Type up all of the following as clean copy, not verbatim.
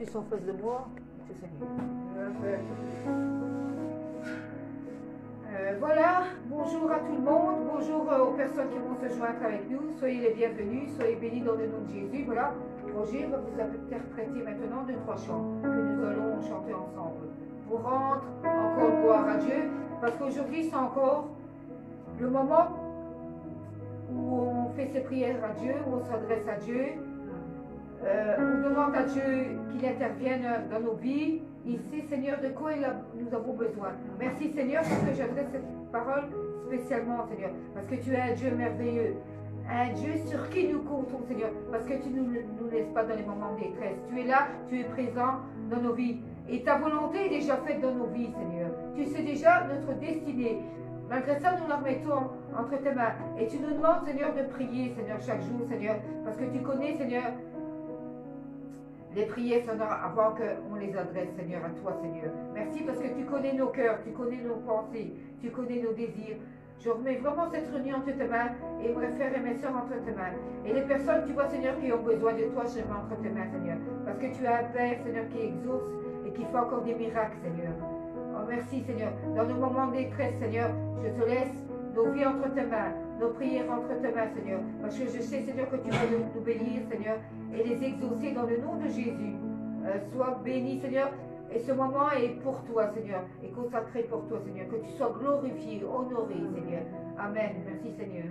plus en face de moi, c'est Seigneur. Voilà, bonjour à tout le monde, bonjour aux personnes qui vont se joindre avec nous, soyez les bienvenus, soyez bénis dans le nom de Jésus. Voilà, Roger va vous interpréter maintenant 2-3 chants que nous allons chanter ensemble pour rendre encore gloire à Dieu, parce qu'aujourd'hui c'est encore le moment où on fait ses prières à Dieu, où on s'adresse à Dieu, on demande à Dieu qu'il intervienne dans nos vies. Ici, Seigneur, de quoi nous avons besoin. Merci, Seigneur, parce que j'adresse cette parole spécialement, Seigneur, parce que tu es un Dieu merveilleux, un Dieu sur qui nous comptons, Seigneur, parce que tu ne nous laisses pas dans les moments de détresse. Tu es là, tu es présent dans nos vies, et ta volonté est déjà faite dans nos vies, Seigneur. Tu sais déjà notre destinée. Malgré ça, nous la remettons entre tes mains, et tu nous demandes, Seigneur, de prier, Seigneur, chaque jour, Seigneur, parce que tu connais, Seigneur, les prières, Seigneur, avant qu'on les adresse, Seigneur, à toi, Seigneur. Merci parce que tu connais nos cœurs, tu connais nos pensées, tu connais nos désirs. Je remets vraiment cette réunion entre tes mains et mes frères et mes soeurs entre tes mains. Et les personnes, tu vois, Seigneur, qui ont besoin de toi, je les mets entre tes mains, Seigneur. Parce que tu as un Père, Seigneur, qui exauce et qui fait encore des miracles, Seigneur. Oh, merci, Seigneur. Dans nos moments de détresse, Seigneur, je te laisse nos vies entre tes mains, nos prières entre tes mains, Seigneur. Parce que je sais, Seigneur, que tu vas nous bénir, Seigneur, et les exaucer dans le nom de Jésus. Sois béni, Seigneur, et ce moment est pour toi, Seigneur, et consacré pour toi, Seigneur. Que tu sois glorifié, honoré, Seigneur. Amen. Merci, Seigneur.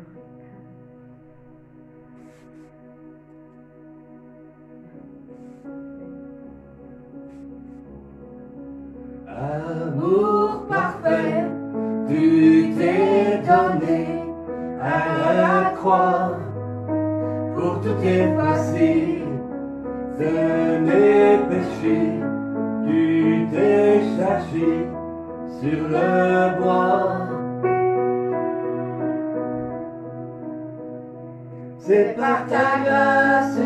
Amour parfait, tu t'es donné à la croix pour tout effacer de mes péchés. Tu t'es chargé sur le bois. C'est par ta grâce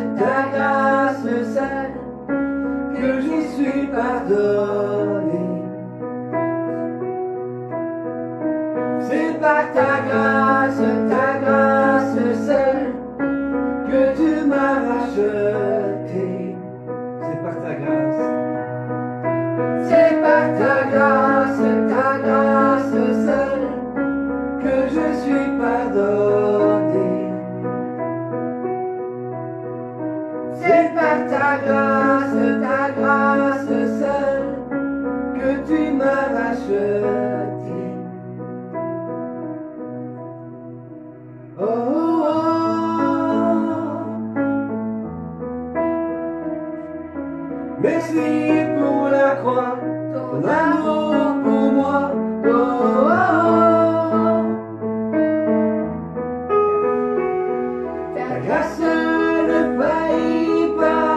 seule que je suis pardonné. C'est par ta grâce seule que tu m'as racheté. C'est par ta grâce. C'est par ta grâce seule que je suis pardonné. C'est par ta grâce seule que tu m'as racheté. Oh, oh, oh. Merci pour la croix, ton amour pour moi. Oh, oh, oh. Ta grâce ne faillit pas.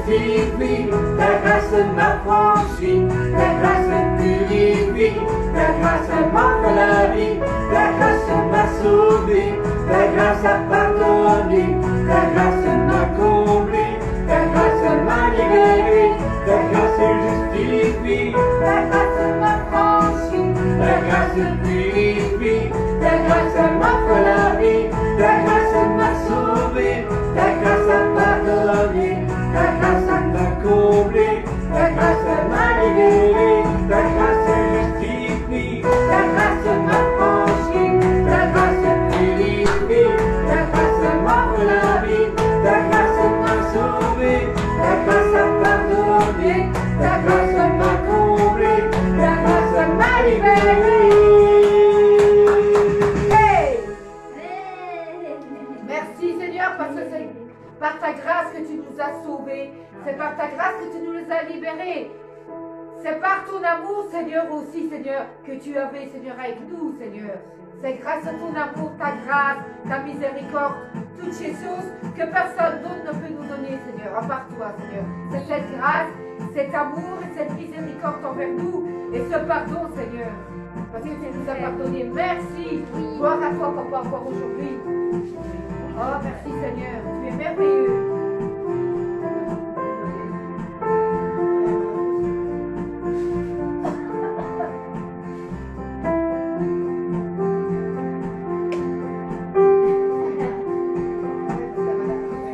justifie, ta grâce m'a franchi, ta grâce me purifie, ta grâce m'offre la vie, ta grâce m'a sauvé, ta grâce a pardonné, ta grâce m'a comblé, ta grâce m'a libéré, ta grâce justifie, ta grâce m'a franchi, ta grâce me purifie, ta grâce m'offre la vie, ta grâce m'a sauvé, ta grâce a pardonné, ta grâce m'a comblé, ta grâce m'a libéré, ta grâce justifie, ta grâce m'a franchi, ta grâce purifie, ta grâce m'offre la vie, ta grâce m'a sauvé, ta grâce a pardonné, ta grâce m'a comblé, ta grâce m'a libéré. Merci Seigneur, parce que c'est par ta grâce que tu nous as sauvés. C'est par ta grâce que tu nous as libérés. C'est par ton amour, Seigneur, aussi, Seigneur, que tu avais, Seigneur, avec nous, Seigneur. C'est grâce à ton amour, ta grâce, ta miséricorde, toutes ces choses que personne d'autre ne peut nous donner, Seigneur, à part toi, Seigneur. C'est cette grâce, cet amour et cette miséricorde envers nous et ce pardon, Seigneur. Parce que tu nous as pardonné. Merci. Gloire à toi, Papa, encore aujourd'hui. Oh, merci, Seigneur. Tu es merveilleux.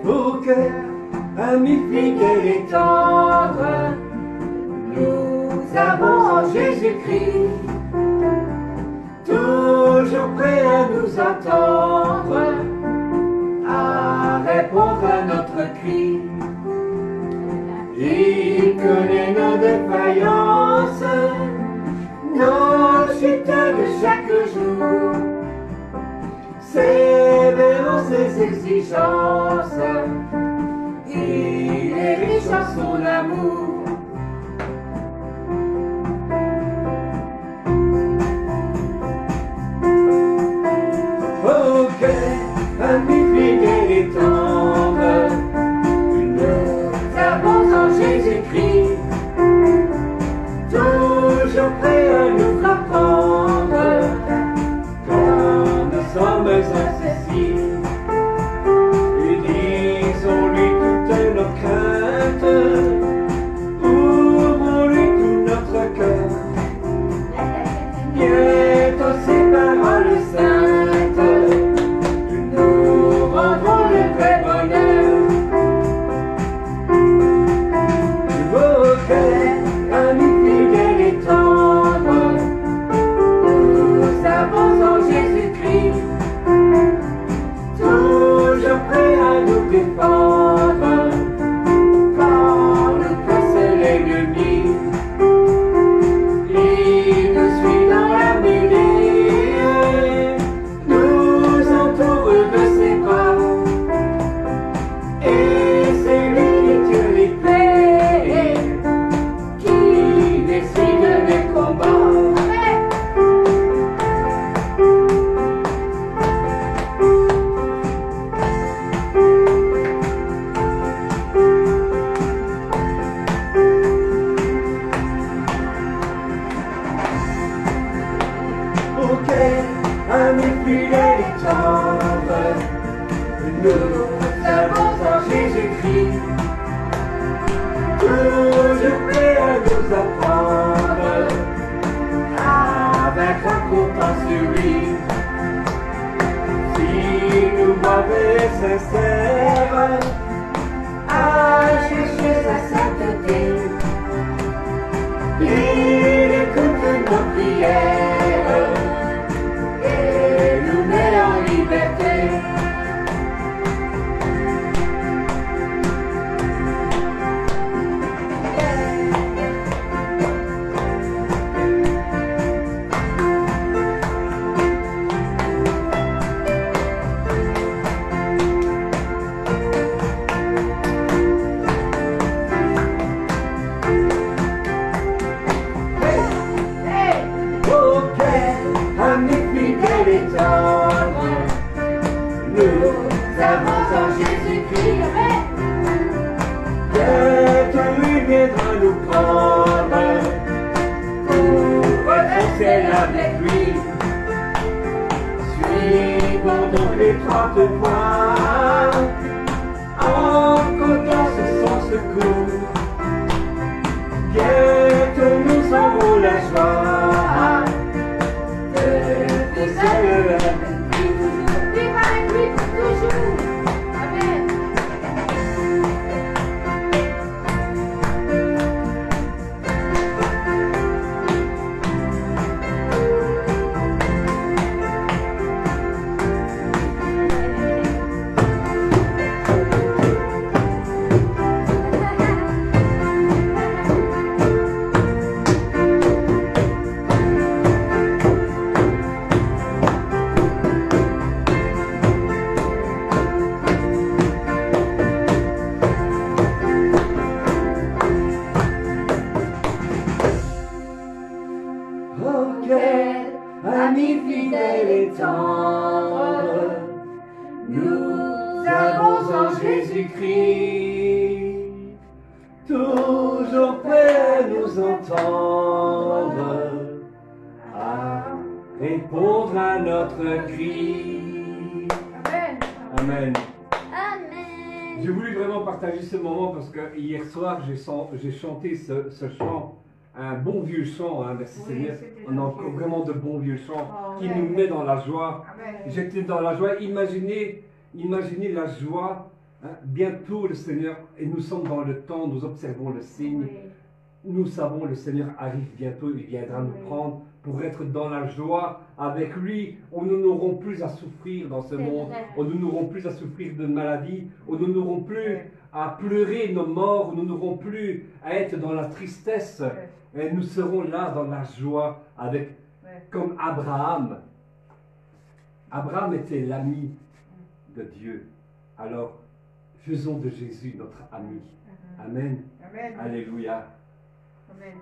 Au cœur, ami fidèle et tendre, nous avons en Jésus-Christ, toujours prêt à nous entendre, à répondre à notre cri. Il connaît nos défaillances, nos chutes de chaque jour, sévère ses exigences, il est riche en son amour. Oh, quel ami fidèle et tendre, nous avons en Jésus-Christ, toujours prêt à nous comprendre, quand nous sommes incessifs. Et disons-lui toutes nos craintes, ouvrons-lui tout notre cœur. Bientôt ces paroles saintes nous rendront le vrai bonheur. Vos cœurs, amis fidèles et tendres, nous avons en Jésus-Christ, toujours prêt à nous défendre quand nous presse l'ennemi. Il nous suit dans la mêlée, nous entoure de ses bras, et c'est lui qui tient les paix, qui décide les combats. Ok, amis fidèles et tendres, nous avons en Jésus-Christ, toujours prêt à nous apprendre à vaincre en comptant sur lui. Si nous mauvais sincères à chercher sa sainteté, il écoute nos prières et nous met en liberté. étroite voie, encontre son secours. Bientôt nous aurons la joie de vous saluer. Vivre avec lui pour toujours. Amen. Oh, quel ami fidèle et tendre nous avons en Jésus-Christ, toujours prêt à nous entendre, à répondre à notre cri. Amen. Amen. Amen. J'ai voulu vraiment partager ce moment parce que hier soir j'ai chanté ce chant, un bon vieux chant, hein, merci Oui, Seigneur. c'était On a encore gentil. vraiment de bons vieux chants Oh, qui ouais. nous met dans la joie. Amen. J'étais dans la joie. Imaginez la joie. Hein, bientôt le Seigneur, et nous sommes dans le temps, nous observons le signe. Oui. Nous savons le Seigneur arrive bientôt, il viendra nous prendre pour être dans la joie avec lui, où nous n'aurons plus à souffrir dans ce C'est monde, vrai. où nous n'aurons plus à souffrir de maladies, où nous n'aurons plus Ouais. à pleurer nos morts, où nous n'aurons plus à être dans la tristesse. Ouais. Et nous serons là dans la joie avec, Ouais. comme Abraham. Abraham était l'ami de Dieu. Alors, faisons de Jésus notre ami. Amen. Amen. Alléluia. Amen.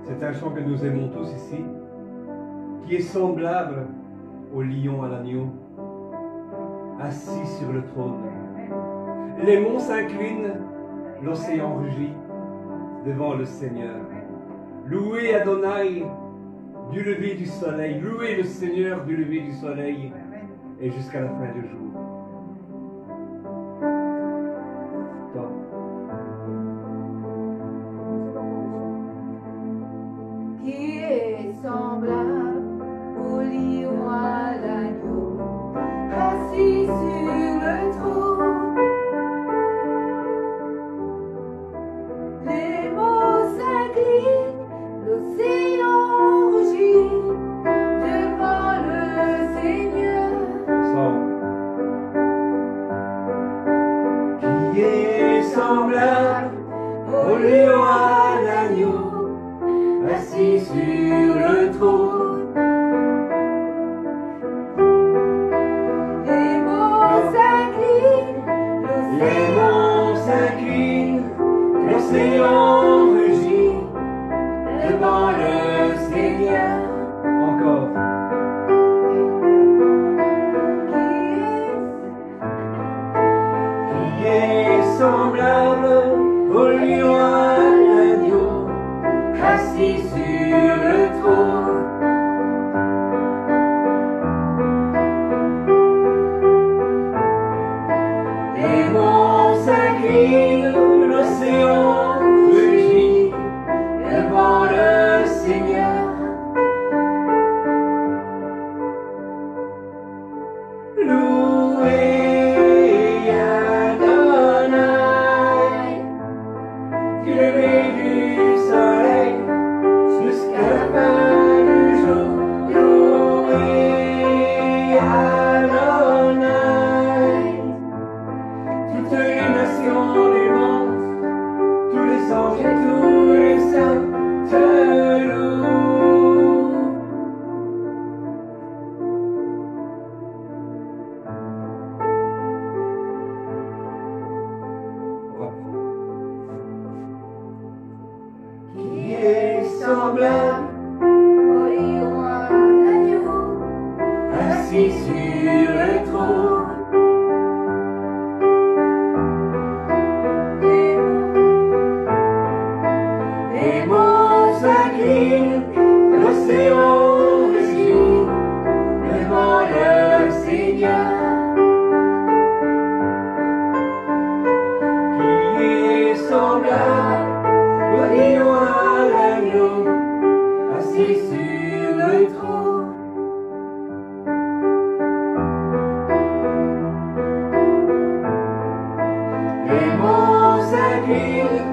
C'est un chant que nous aimons tous ici, qui est semblable au lion à l'agneau, assis sur le trône. Les monts s'inclinent, l'océan rugit devant le Seigneur. Louez Adonai du lever du soleil, louez le Seigneur du lever du soleil et jusqu'à la fin du jour. Toi, Qui est semblable au lion à l'agneau, assis sur le trône. Les mots s'inclinent, l'océan rugit devant le Seigneur. sans. Qui est semblable au lion à l'agneau, assis sur le trône. Les mots s'inclinent, Les monts s'inclinent, l'océan rugit devant le Seigneur. Encore. Qui est semblable au lion à l'agneau, assis sur le trône. Les monts s'inclinent, l'océan rugit devant le Seigneur. Louez Adonai, du lever du soleil jusqu'à semblable, voyons l'agneau, assis sur le trône. Les mots s'inclinent, l'océan rugit devant le Seigneur. Qui est semblable au lion à l'agneau, assis sur le trône. Les monts s'inclinent,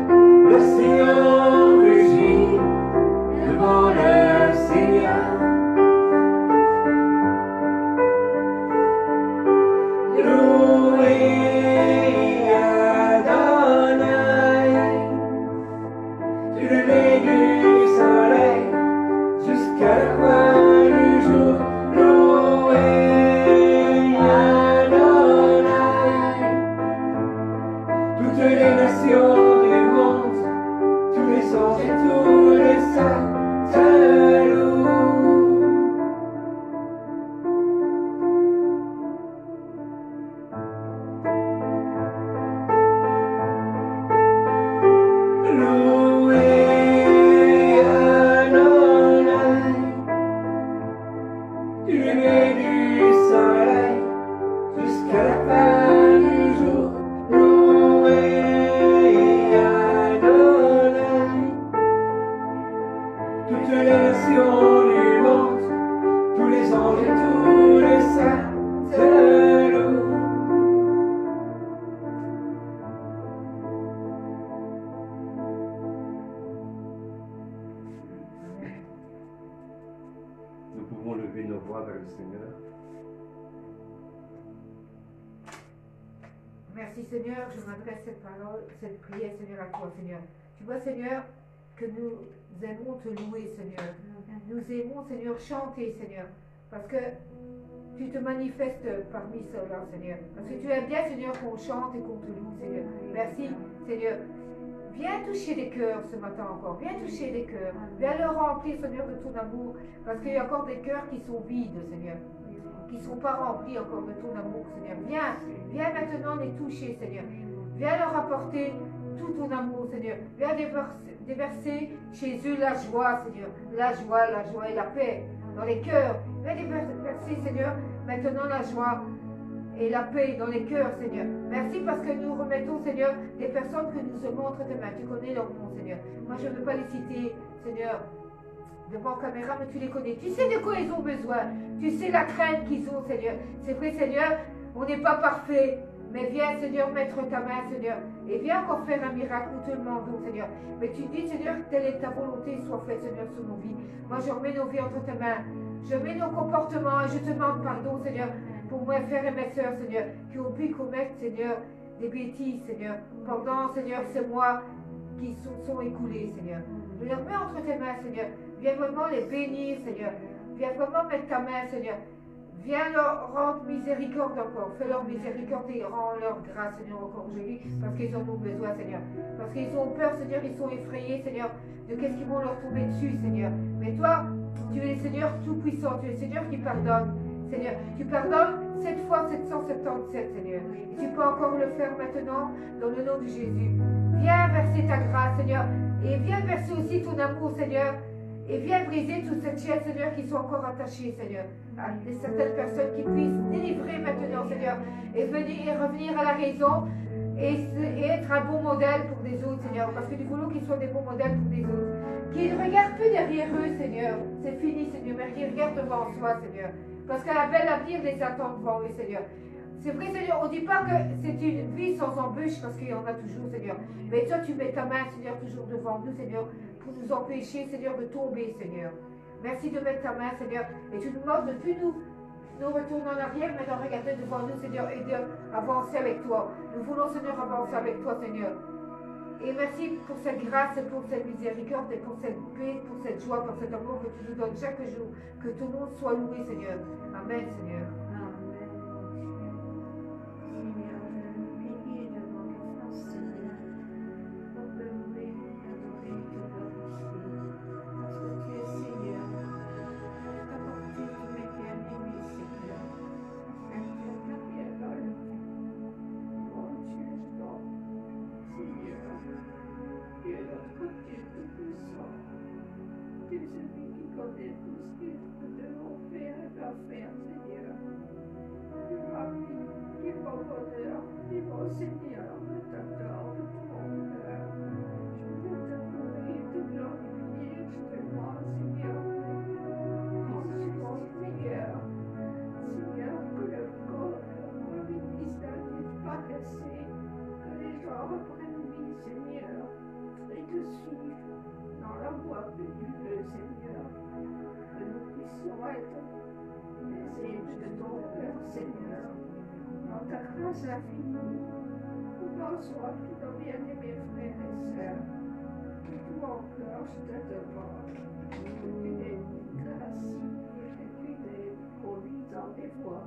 l'océan rugit devant le Seigneur. Louez Adonai, du lever du soleil jusqu'à la fin du jour. Louez Adonai, toutes les nations du monde, tous les anges et tous les saints te louent. Louez Adonai, du lever du soleil jusqu'à la fin du jour. Louez Adonai, toutes les nations du monde, tous les anges et tous les saints te louent. Nous pouvons lever nos voix vers le Seigneur. Merci Seigneur, je m'adresse cette parole, cette prière Seigneur à toi Seigneur. Tu vois Seigneur que nous aimons te louer Seigneur. Nous aimons Seigneur chanter Seigneur. Parce que tu te manifestes parmi ceux-là Seigneur. Parce que tu aimes bien Seigneur qu'on chante et qu'on te loue Seigneur. Merci Seigneur. Viens toucher les cœurs ce matin encore. Viens toucher les cœurs. Viens le remplir Seigneur de ton amour. Parce qu'il y a encore des cœurs qui sont vides Seigneur. Qui ne sont pas remplis encore de ton amour, Seigneur. Viens maintenant les toucher, Seigneur. Viens leur apporter tout ton amour, Seigneur. Viens déverser chez eux la joie, Seigneur. La joie et la paix dans les cœurs. Viens déverser, Seigneur, maintenant la joie et la paix dans les cœurs, Seigneur. Merci parce que nous remettons, Seigneur, des personnes que nous aimons entre tes mains. Tu connais leur nom, Seigneur. Moi, je ne veux pas les citer, Seigneur, devant caméra, mais tu les connais. Tu sais de quoi ils ont besoin. Tu sais la crainte qu'ils ont, Seigneur. C'est vrai, Seigneur, on n'est pas parfait. Mais viens, Seigneur, mettre ta main, Seigneur. Et viens encore faire un miracle, nous te le demandons, Seigneur. Mais tu dis, Seigneur, telle est ta volonté, soit faite, Seigneur, sur nos vies. Moi, je remets nos vies entre tes mains. Je mets nos comportements et je te demande pardon, Seigneur, pour mes frères et mes sœurs, Seigneur, qui ont pu commettre, Seigneur, des bêtises, Seigneur, pendant, Seigneur, ces mois qui sont écoulés, Seigneur. Je les remets entre tes mains, Seigneur. Viens vraiment les bénir, Seigneur. Viens vraiment mettre ta main, Seigneur. Viens leur rendre miséricorde encore. Fais leur miséricorde et rends leur grâce, Seigneur, encore aujourd'hui, parce qu'ils en ont besoin, Seigneur. Parce qu'ils ont peur, Seigneur, ils sont effrayés, Seigneur, de qu'est-ce qu'ils vont leur tomber dessus, Seigneur. Mais toi, tu es le Seigneur tout-puissant. Tu es le Seigneur qui pardonne. Seigneur, tu pardonnes 7 fois 777, Seigneur. Et tu peux encore le faire maintenant dans le nom de Jésus. Viens verser ta grâce, Seigneur. Et viens verser aussi ton amour, Seigneur. Et viens briser toute cette chaîne, Seigneur, qui sont encore attachées, Seigneur. À certaines personnes qui puissent délivrer maintenant, Seigneur. Et venir et revenir à la raison. Et être un bon modèle pour des autres, Seigneur. Parce que nous voulons qu'ils soient des bons modèles pour des autres. Qu'ils ne regardent plus derrière eux, Seigneur. C'est fini, Seigneur. Mais qu'ils regardent devant soi, Seigneur. Parce qu'un bel avenir les attend devant eux, Seigneur. C'est vrai, Seigneur, on ne dit pas que c'est une vie sans embûches, parce qu'il y en a toujours, Seigneur. Mais toi, tu mets ta main, Seigneur, toujours devant nous, Seigneur, pour nous empêcher, Seigneur, de tomber, Seigneur. Merci de mettre ta main, Seigneur. Et tu nous demandes de plus nous retourner en arrière, mais de regarder devant nous, Seigneur, et d'avancer avec toi. Nous voulons, Seigneur, avancer avec toi, Seigneur. Et merci pour cette grâce, et pour cette miséricorde, et pour cette paix, pour cette joie, pour cet amour que tu nous donnes chaque jour. Que ton nom soit loué, Seigneur. Amen, Seigneur. celui qui connaît tout ce que nous devons faire et pas faire, Seigneur. Dis ma vie, dis mon bonheur, dis mon Seigneur, je t'adore de tout mon cœur. Je veux t'adorer, te glorifier, je te loue, Seigneur. Jésus, mon Seigneur. Seigneur, que le corps, le ministère n'est pas cassé, que les gens reprennent vie, Seigneur, et te suivent dans la voie que tu veux, Seigneur, que nous puissions être les ailes de ton cœur, Seigneur, dans ta grâce infinie. Bonsoir, tous nos bien-aimés frères et sœurs, de tout mon cœur, je t'adore. Que tu es gracie et que tu es conduit dans tes voies.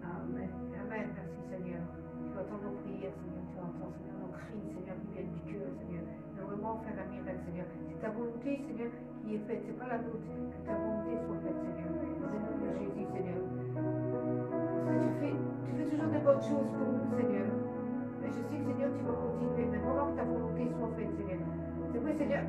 Amen. Amen. Merci Seigneur. Tu entends nos prières, Seigneur. Tu entends, Seigneur, nos cris, Seigneur, qui viennent du cœur, Seigneur. Nous vraiment faire un miracle, Seigneur. C'est ta volonté, Seigneur, qui est faite. C'est pas la nôtre. Que ta volonté soit faite, Seigneur. Au nom de Jésus, Seigneur. Parce que tu fais toujours de bonnes choses pour nous, Seigneur. Mais je sais que, Seigneur, tu vas continuer. Mais vraiment que ta volonté soit faite, Seigneur. C'est vrai, Seigneur.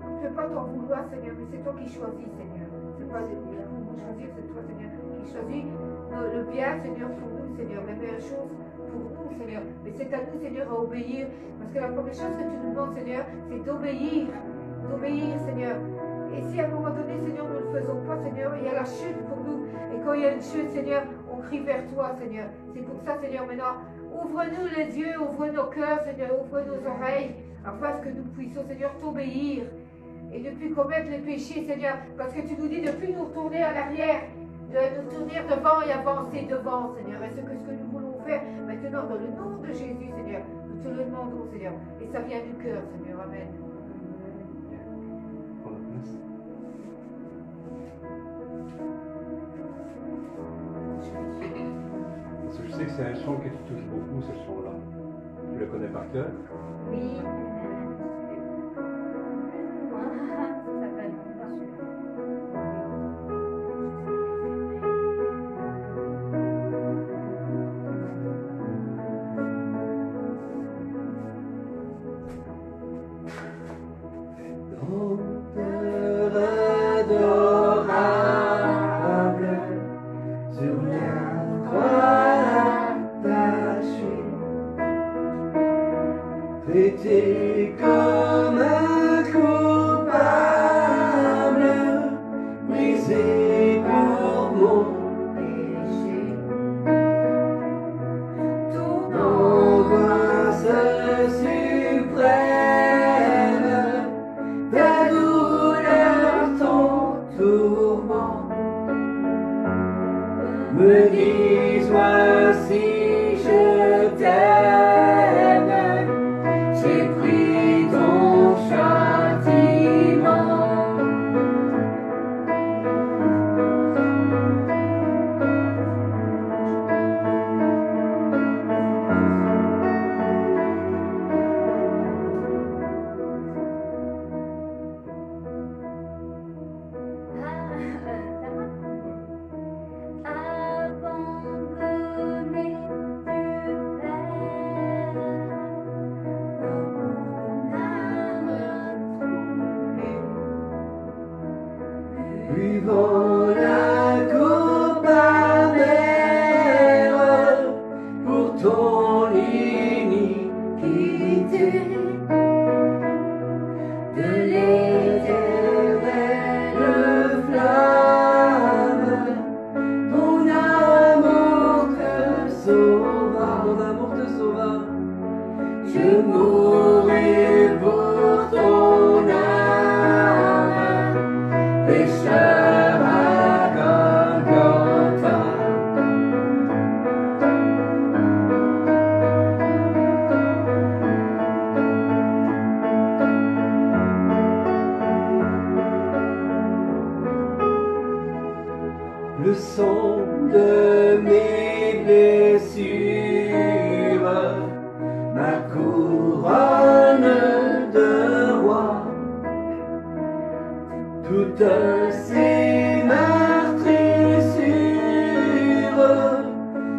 Je ne peux pas t'en vouloir, Seigneur, mais c'est toi qui choisis, Seigneur. C'est pas pour nous choisir, c'est toi, Seigneur, qui choisis le bien, Seigneur, pour nous, Seigneur, les meilleures choses pour nous, Seigneur. Mais c'est à nous, Seigneur, à obéir. Parce que la première chose que tu nous demandes, Seigneur, c'est d'obéir. D'obéir, Seigneur. Et si à un moment donné, Seigneur, nous ne le faisons pas, Seieur, il y a la chute pour nous. Et quand il y a une chute, Seigneur, on crie vers toi, Seigneur. C'est pour ça, Seigneur, maintenant, ouvre-nous les yeux, ouvre nos cœurs, Seigneur, ouvre nos oreilles, afin que nous puissions, Seigneur, t'obéir. Et ne plus commettre les péchés, Seigneur, parce que tu nous dis de ne plus nous retourner à l'arrière, de nous tourner devant et avancer devant, Seigneur. Et ce que nous voulons faire maintenant, dans le nom de Jésus, Seigneur, nous te le demandons, Seigneur. Et ça vient du cœur, Seigneur. Amen. Prends la place. Parce que je sais que c'est un chant que tu touches beaucoup, ce chant-là. Tu le connais par cœur? Oui. Ça s'appelle adorable, sur la croix attachée, traité comme un coupable, brisé pour mon péché. Ton angoisse suprême, ta douleur, ton tourment, me disent voici je t'aime, j'ai pris ton châtiment. abandonné du Père, mon âme troublée. Buvons la coupe amère pour ton iniquité, de l'éternelle flamme, ton amour te sauva, mon amour te sauva. Je mourrai pour ton âme, pécheur à Golgotha. Le sang de mes blessures, ma couronne de roi, toutes ces meurtrissures,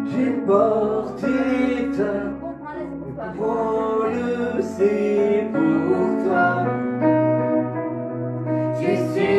j'ai porté ta prends-le, c'est pour toi. J'ai su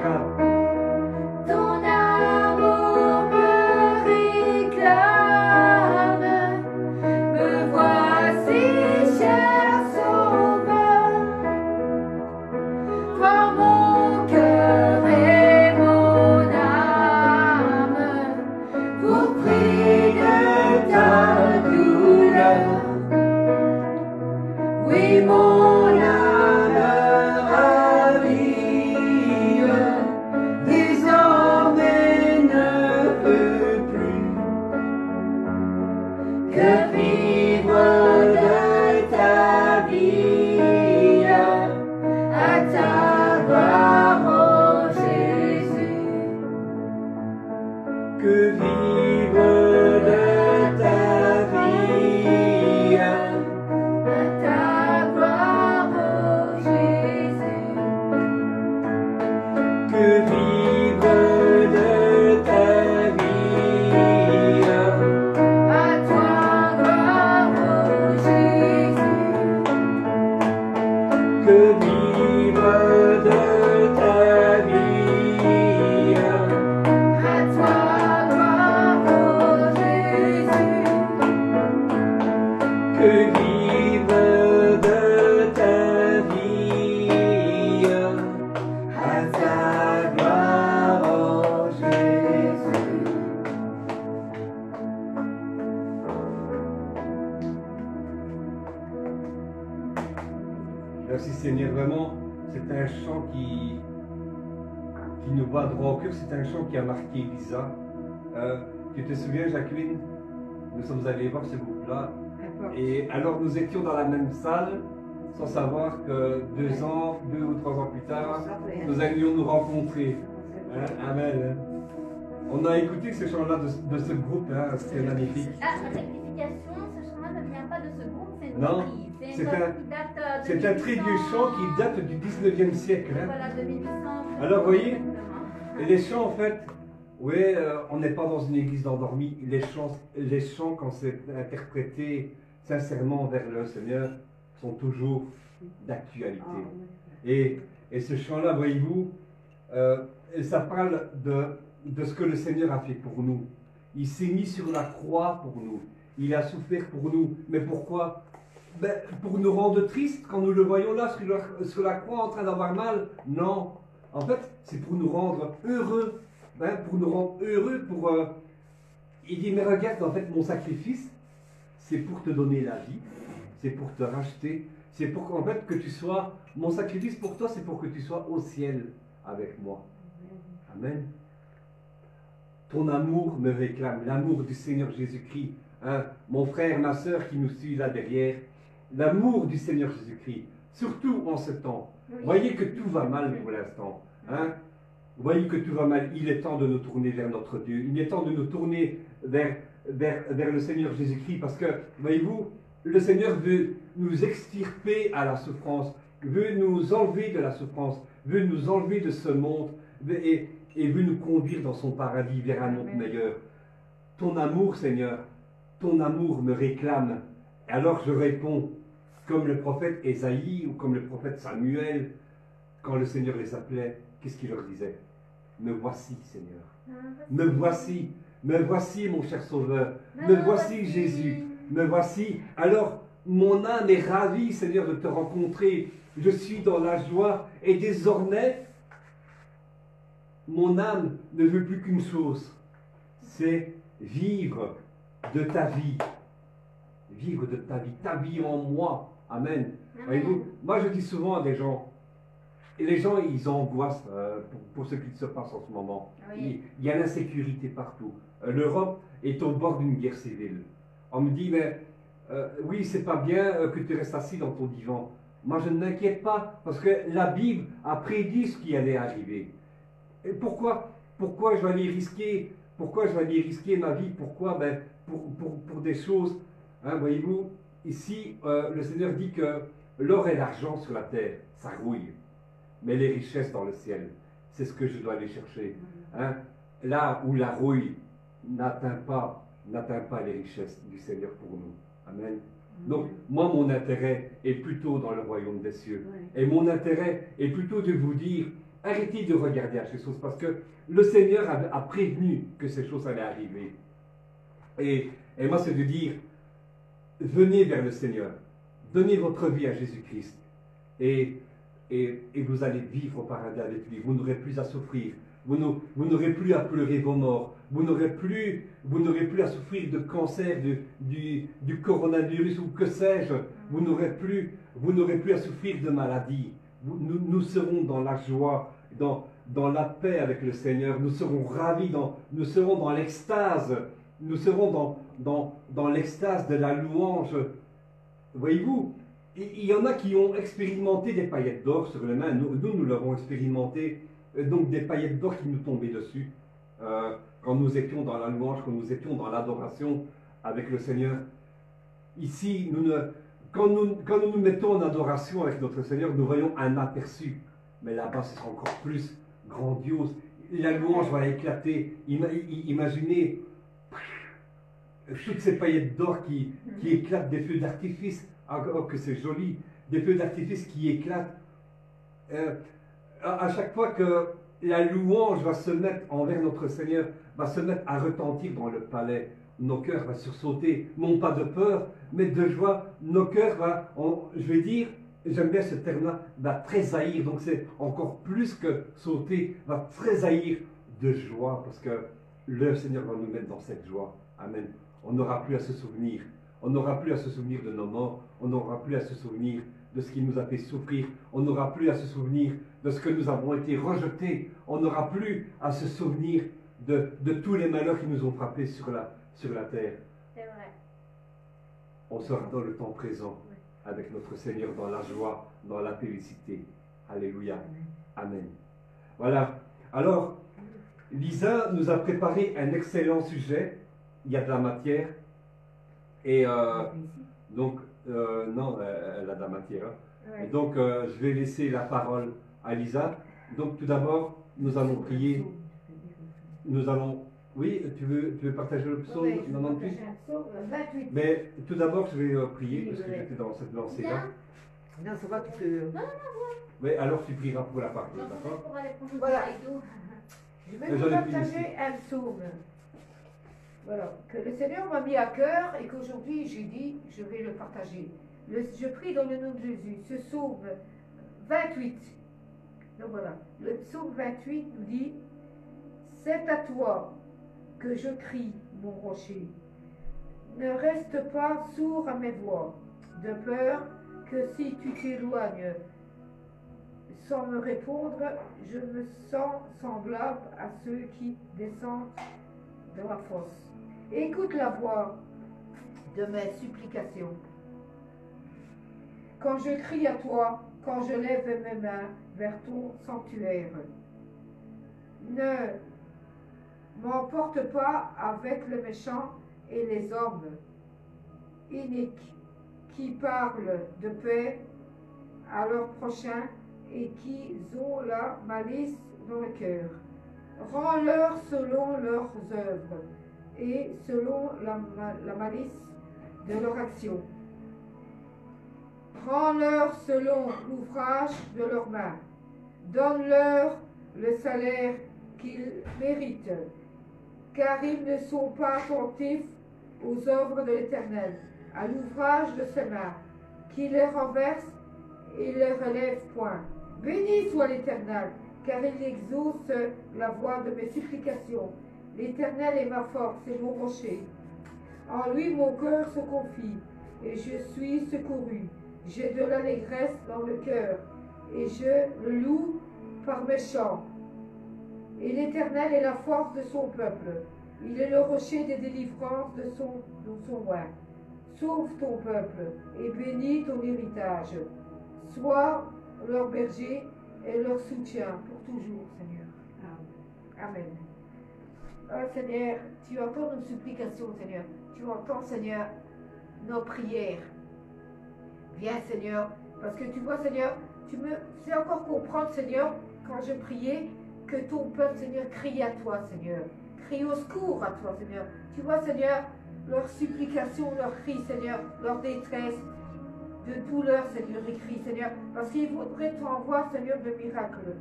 chacun. Ton amour me réclame. Me voici, cher Sauveur. Prends mon cœur et mon âme pour prix de ta douleur. Oui, mon âme ravie, désormais ne peut plus que vivre de ta vie, à ta gloire, ô Jésus. Que vivre de ta vie, À ta gloire, ô Jésus. que vivre de ta vie, À toi, gloire, ô Jésus. que vivre de ta vie, À toi, gloire, ô Jésus. que vivre de ta vie, À ta gloire, ô Jésus. Merci Seigneur, vraiment, c'est un chant qui nous va droit au cœur, c'est un chant qui a marqué Lisa. Tu te souviens, Jacqueline, nous sommes allés voir ce groupe-là, et alors nous étions dans la même salle, sans savoir que 2 ou 3 ans plus tard, nous allions nous rencontrer. Hein, amen. On a écouté ce chant-là de ce groupe, hein, c'était magnifique. Ah, rectification, ce chant-là ne vient pas de ce groupe, c'est une Non, reprise. c'est une un- reprise qui date de C'est un très vieux chant qui date du 19e siècle. Hein. Voilà, de 1800. Alors, voyez, Exactement. Et les chants, en fait, oui, on n'est pas dans une église d'endormis. Les chants, quand c'est interprété sincèrement vers le Seigneur, sont toujours d'actualité. Et ce chant-là, voyez-vous, ça parle de ce que le Seigneur a fait pour nous. Il s'est mis sur la croix pour nous. Il a souffert pour nous. Mais pourquoi? Ben, pour nous rendre tristes quand nous le voyons là sur la croix en train d'avoir mal? Non. En fait, c'est pour nous rendre heureux. Hein, pour nous rendre heureux. Il dit, mais regarde, en fait, mon sacrifice, c'est pour te donner la vie. C'est pour te racheter. C'est pour qu'en fait, que tu sois... Mon sacrifice pour toi, c'est pour que tu sois au ciel avec moi. Amen. Ton amour me réclame, l'amour du Seigneur Jésus-Christ. Hein, mon frère, ma soeur qui nous suit là derrière, l'amour du Seigneur Jésus-Christ, surtout en ce temps. Oui. Voyez que tout va mal pour l'instant. Hein. Voyez que tout va mal. Il est temps de nous tourner vers notre Dieu. Il est temps de nous tourner vers le Seigneur Jésus-Christ. Parce que, voyez-vous, le Seigneur veut nous extirper à la souffrance, veut nous enlever de la souffrance, veut nous enlever de ce monde et veut nous conduire dans son paradis vers un monde meilleur. Ton amour, Seigneur, ton amour me réclame. Et alors je réponds, comme le prophète Ésaïe ou comme le prophète Samuel, quand le Seigneur les appelait, qu'est-ce qu'il leur disait? Me voici, Seigneur. Me voici, mon cher Sauveur. Me voici, Jésus. Me voici. Alors, mon âme est ravie, Seigneur, de te rencontrer. Je suis dans la joie. Et désormais, mon âme ne veut plus qu'une chose, c'est vivre de ta vie. Vivre de ta vie en moi. Amen. Voyez-vous, moi je dis souvent à des gens, et les gens ils angoissent pour ce qui se passe en ce moment. Oui. Il y a l'insécurité partout. L'Europe est au bord d'une guerre civile. On me dit, mais oui, c'est pas bien que tu restes assis dans ton divan. Moi je ne m'inquiète pas, parce que la Bible a prédit ce qui allait arriver. Et pourquoi je vais aller risquer ma vie? Pourquoi? Ben, pour des choses, hein, voyez-vous, ici, le Seigneur dit que l'or et l'argent sur la terre, ça rouille. Mais les richesses dans le ciel, c'est ce que je dois aller chercher. Hein. Là où la rouille n'atteint pas les richesses du Seigneur pour nous. Amen. Donc, moi, mon intérêt est plutôt dans le royaume des cieux. Et mon intérêt est plutôt de vous dire, Arrêtez de regarder à ces choses parce que le Seigneur a prévenu que ces choses allaient arriver. Et moi, c'est de dire, venez vers le Seigneur, donnez votre vie à Jésus-Christ et vous allez vivre au paradis avec lui. Vous n'aurez plus à souffrir, vous n'aurez plus à pleurer vos morts, vous n'aurez plus à souffrir de cancer, du coronavirus ou que sais-je, vous n'aurez plus à souffrir de maladie. Nous serons dans la joie, dans la paix avec le Seigneur, nous serons ravis, nous serons dans l'extase, nous serons dans l'extase de la louange. Voyez-vous, il y en a qui ont expérimenté des paillettes d'or sur les mains, nous l'avons expérimenté, donc des paillettes d'or qui nous tombaient dessus, quand nous étions dans la louange, quand nous étions dans l'adoration avec le Seigneur. Ici, quand nous nous mettons en adoration avec notre Seigneur, nous voyons un aperçu. Mais là-bas, ce sera encore plus grandiose. La louange va éclater. Imaginez toutes ces paillettes d'or qui éclatent, des feux d'artifice. Ah, oh, que c'est joli. Des feux d'artifice qui éclatent. À chaque fois que la louange va se mettre envers notre Seigneur, va se mettre à retentir dans le palais, nos cœurs vont sursauter, non pas de peur, mais de joie. Nos cœurs je vais dire, j'aime bien ce terme-là, va tressaillir. Donc c'est encore plus que sauter, va tressaillir de joie, parce que le Seigneur va nous mettre dans cette joie. Amen. On n'aura plus à se souvenir. On n'aura plus à se souvenir de nos morts. On n'aura plus à se souvenir de ce qui nous a fait souffrir. On n'aura plus à se souvenir de ce que nous avons été rejetés. On n'aura plus à se souvenir de tous les malheurs qui nous ont frappés sur la terre. C'est vrai. On sera dans le temps présent avec notre Seigneur dans la joie, dans la félicité. Alléluia. Amen. Voilà. Alors, Lisa nous a préparé un excellent sujet. Il y a de la matière. Et donc, non, elle a de la matière. Hein. Ouais. Et donc, je vais laisser la parole à Lisa. Donc, tout d'abord, nous allons prier. Nous allons... Oui, tu veux partager le psaume Ouais, je 98? partage un psaume 28. Mais tout d'abord, je vais prier Oui, parce que ouais. j'étais dans cette lancée-là. Bien. Non, ça va, tu peux. Oui, alors tu prieras pour la parole, Donc, d'accord? pour aller prendre Voilà. le d'eau. Je vais Mais vous j'en ai plus partager un psaume. Voilà, que le Seigneur m'a mis à cœur et qu'aujourd'hui j'ai dit, je vais le partager. Je prie dans le nom de Jésus. Ce psaume 28. Donc voilà, le psaume 28 nous dit, c'est à toi que je crie, mon rocher. Ne reste pas sourd à mes voix, de peur que si tu t'éloignes sans me répondre, je me sens semblable à ceux qui descendent dans la fosse. Écoute la voix de mes supplications. Quand je crie à toi, quand je lève mes mains vers ton sanctuaire, ne m'emporte pas avec le méchant et les hommes iniques qui parlent de paix à leur prochain et qui ont la malice dans le cœur. Rends-leur selon leurs œuvres et selon la malice de leur action. Rends-leur selon l'ouvrage de leurs mains. Donne-leur le salaire qu'ils méritent, car ils ne sont pas attentifs aux œuvres de l'Éternel, à l'ouvrage de ses mains, qui les renverse et les relève point. Béni soit l'Éternel, car il exauce la voix de mes supplications. L'Éternel est ma force et mon rocher. En lui mon cœur se confie, et je suis secouru. J'ai de l'allégresse dans le cœur, et je le loue par mes chants. Et l'Éternel est la force de son peuple. Il est le rocher des délivrances de son roi. Sauve ton peuple et bénis ton héritage. Sois leur berger et leur soutien pour toujours, Seigneur. Amen. Oh, Seigneur, tu entends nos supplications, Seigneur. Tu entends, Seigneur, nos prières. Viens, Seigneur, parce que tu vois, Seigneur, tu me fais encore comprendre, Seigneur, quand je priais, que ton peuple, Seigneur, crie à toi, Seigneur. Crie au secours à toi, Seigneur. Tu vois, Seigneur, leurs supplications, leurs cris, Seigneur, leur détresse, de douleur, Seigneur, ils crient, Seigneur, parce qu'ils voudraient t'envoyer, Seigneur, de miracles.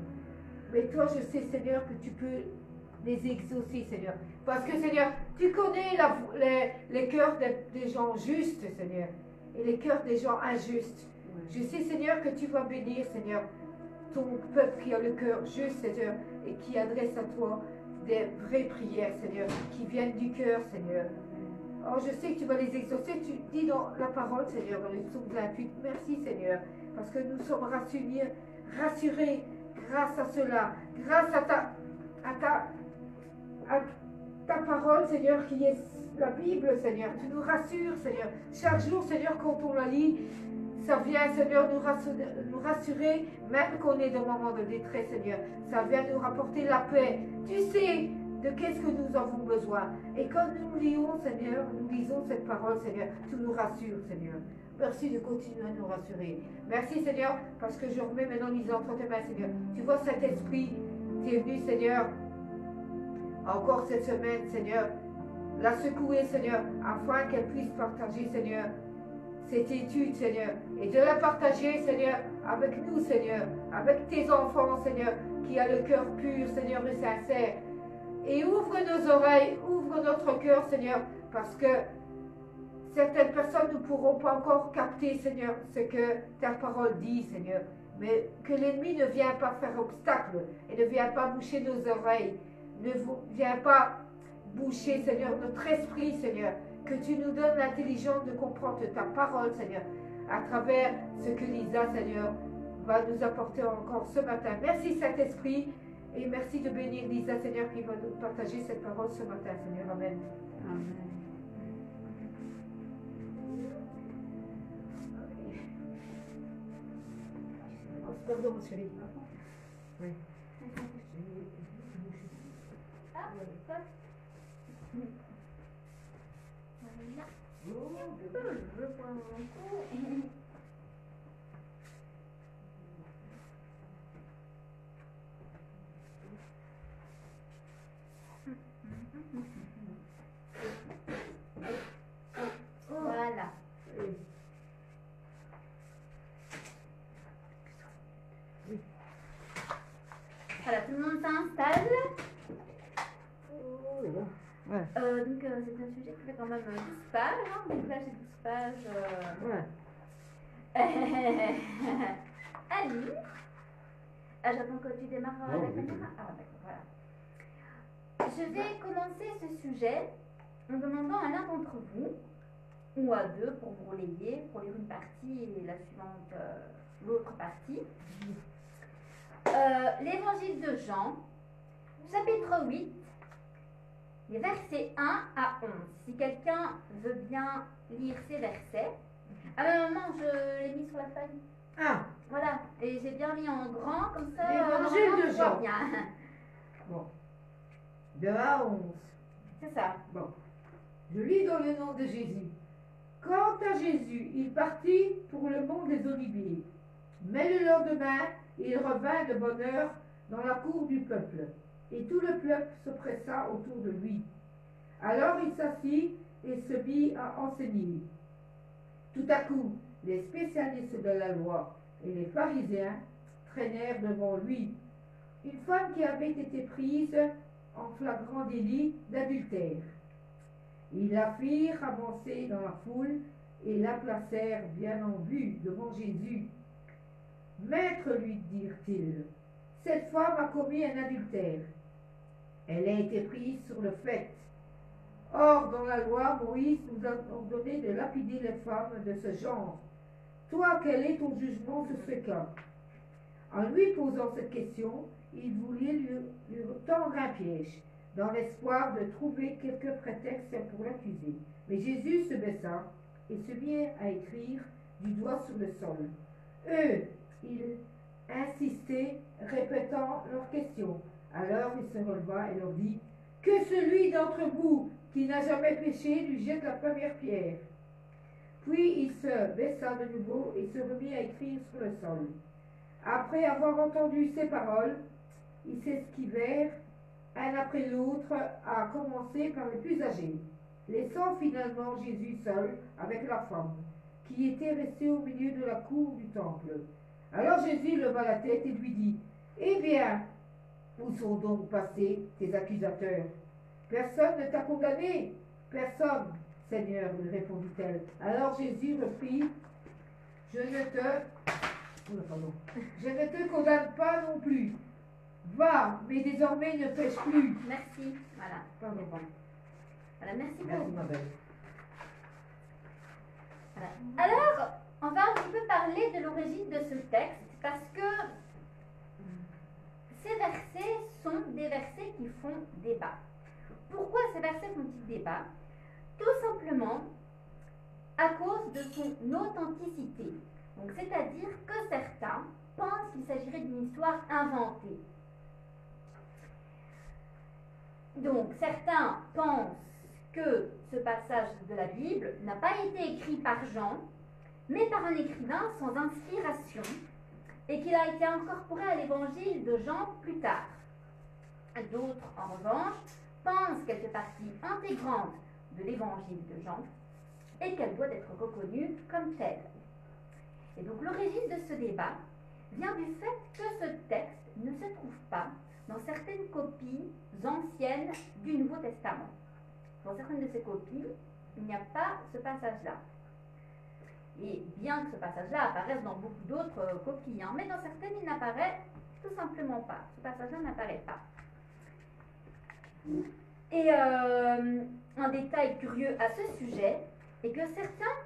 Mais toi, je sais, Seigneur, que tu peux les exaucer, Seigneur. Parce que, Seigneur, tu connais les cœurs des gens justes, Seigneur, et les cœurs des gens injustes. Je sais, Seigneur, que tu vas bénir, Seigneur, ton peuple qui a le cœur juste, Seigneur, et qui adresse à toi des vraies prières, Seigneur, qui viennent du cœur, Seigneur. Oh, je sais que tu vas les exaucer. Tu dis dans la parole, Seigneur, dans le psaume 28, merci, Seigneur, parce que nous sommes rassurés grâce à cela, grâce à ta parole, Seigneur, qui est la Bible, Seigneur. Tu nous rassures, Seigneur. Chaque jour, Seigneur, quand on la lit, ça vient, Seigneur, nous rassurer, même qu'on est dans un moment de détresse, Seigneur. Ça vient nous rapporter la paix. Tu sais de qu'est-ce que nous avons besoin. Et quand nous lisons, Seigneur, nous lisons cette parole, Seigneur, tu nous rassures, Seigneur. Merci de continuer à nous rassurer. Merci, Seigneur, parce que je remets maintenant Lisa entre tes mains, Seigneur. Tu vois cet esprit qui est venu, Seigneur, encore cette semaine, Seigneur, la secouer, Seigneur, afin qu'elle puisse partager, Seigneur, cette étude, Seigneur, et de la partager, Seigneur, avec nous, Seigneur, avec tes enfants, Seigneur, qui a le cœur pur, Seigneur, et sincère. Et ouvre nos oreilles, ouvre notre cœur, Seigneur, parce que certaines personnes ne pourront pas encore capter, Seigneur, ce que ta parole dit, Seigneur. Mais que l'ennemi ne vienne pas faire obstacle et ne vienne pas boucher nos oreilles, ne viens pas boucher, Seigneur, notre esprit, Seigneur. Que tu nous donnes l'intelligence de comprendre ta parole, Seigneur, à travers ce que Lisa, Seigneur, va nous apporter encore ce matin. Merci, Saint-Esprit, et merci de bénir Lisa, Seigneur, qui va nous partager cette parole ce matin, Seigneur. Amen. Amen. Pardon, mon chéri. Oui. Ah, stop. Voilà. Je prends mon coup. Voilà. Voilà, tout le monde s'installe. Donc c'est un sujet qui fait quand même 12 pages. Hein. Donc là j'ai 12 pages. Ali. Ah, j'attends que tu démarres la caméra. Ah d'accord, voilà. Je vais commencer ce sujet en demandant à l'un d'entre vous, ou à deux pour vous relayer, pour lire une partie et la suivante, l'autre partie. L'évangile de Jean, chapitre 8, les versets 1 à 11. Si quelqu'un veut bien lire ces versets. Ah mais maman, je l'ai mis sur la feuille. Ah, Voilà, et j'ai bien mis en grand, comme ça, L'évangile maman, de tu vois Jean. bien. bon. De 1 à 11. C'est ça. Bon. Je lis dans le nom de Jésus. Quant à Jésus, il partit pour le mont des Oliviers. Mais le lendemain, il revint de bonne heure dans la cour du peuple. Et tout le peuple se pressa autour de lui. Alors il s'assit et se mit à enseigner. Tout à coup, les spécialistes de la loi et les pharisiens traînèrent devant lui une femme qui avait été prise en flagrant délit d'adultère. Ils la firent avancer dans la foule et la placèrent bien en vue devant Jésus. Maître, lui dirent-ils, cette femme a commis un adultère. Elle a été prise sur le fait. Or, dans la loi, Moïse nous a ordonné de lapider les femmes de ce genre. Toi, quel est ton jugement sur ce cas? En lui posant cette question, il voulait lui tendre un piège, dans l'espoir de trouver quelque prétexte pour l'accuser. Mais Jésus se baissa et se mit à écrire du doigt sur le sol. Eux, ils insistaient, répétant leurs questions. Alors il se releva et leur dit, que celui d'entre vous qui n'a jamais péché lui jette la première pierre. Puis il se baissa de nouveau et se remit à écrire sur le sol. Après avoir entendu ces paroles, ils s'esquivèrent un après l'autre, à commencer par les plus âgés, laissant finalement Jésus seul avec la femme, qui était restée au milieu de la cour du temple. Alors Jésus leva la tête et lui dit, eh bien, Où sont donc passés tes accusateurs? Personne ne t'a condamné. Personne, Seigneur, lui répondit-elle. Alors Jésus reprit, je ne te condamne pas non plus. Va, mais désormais ne pêche plus. Merci. Voilà. Pardon. Voilà, merci Merci, beaucoup. ma belle. Voilà. Alors, on va un petit peu parler de l'origine de ce texte parce que ces versets sont des versets qui font débat. Pourquoi ces versets font-ils débat? Tout simplement à cause de son authenticité. Donc, c'est-à-dire que certains pensent qu'il s'agirait d'une histoire inventée. Donc, certains pensent que ce passage de la Bible n'a pas été écrit par Jean, mais par un écrivain sans inspiration, et qu'il a été incorporé à l'évangile de Jean plus tard. D'autres, en revanche, pensent qu'elle fait partie intégrante de l'évangile de Jean, et qu'elle doit être reconnue comme telle. Et donc l'origine de ce débat vient du fait que ce texte ne se trouve pas dans certaines copies anciennes du Nouveau Testament. Dans certaines de ces copies, il n'y a pas ce passage-là. Et bien que ce passage-là apparaisse dans beaucoup d'autres copies, hein, mais dans certaines, il n'apparaît tout simplement pas. Ce passage-là n'apparaît pas. Et un détail curieux à ce sujet est que certains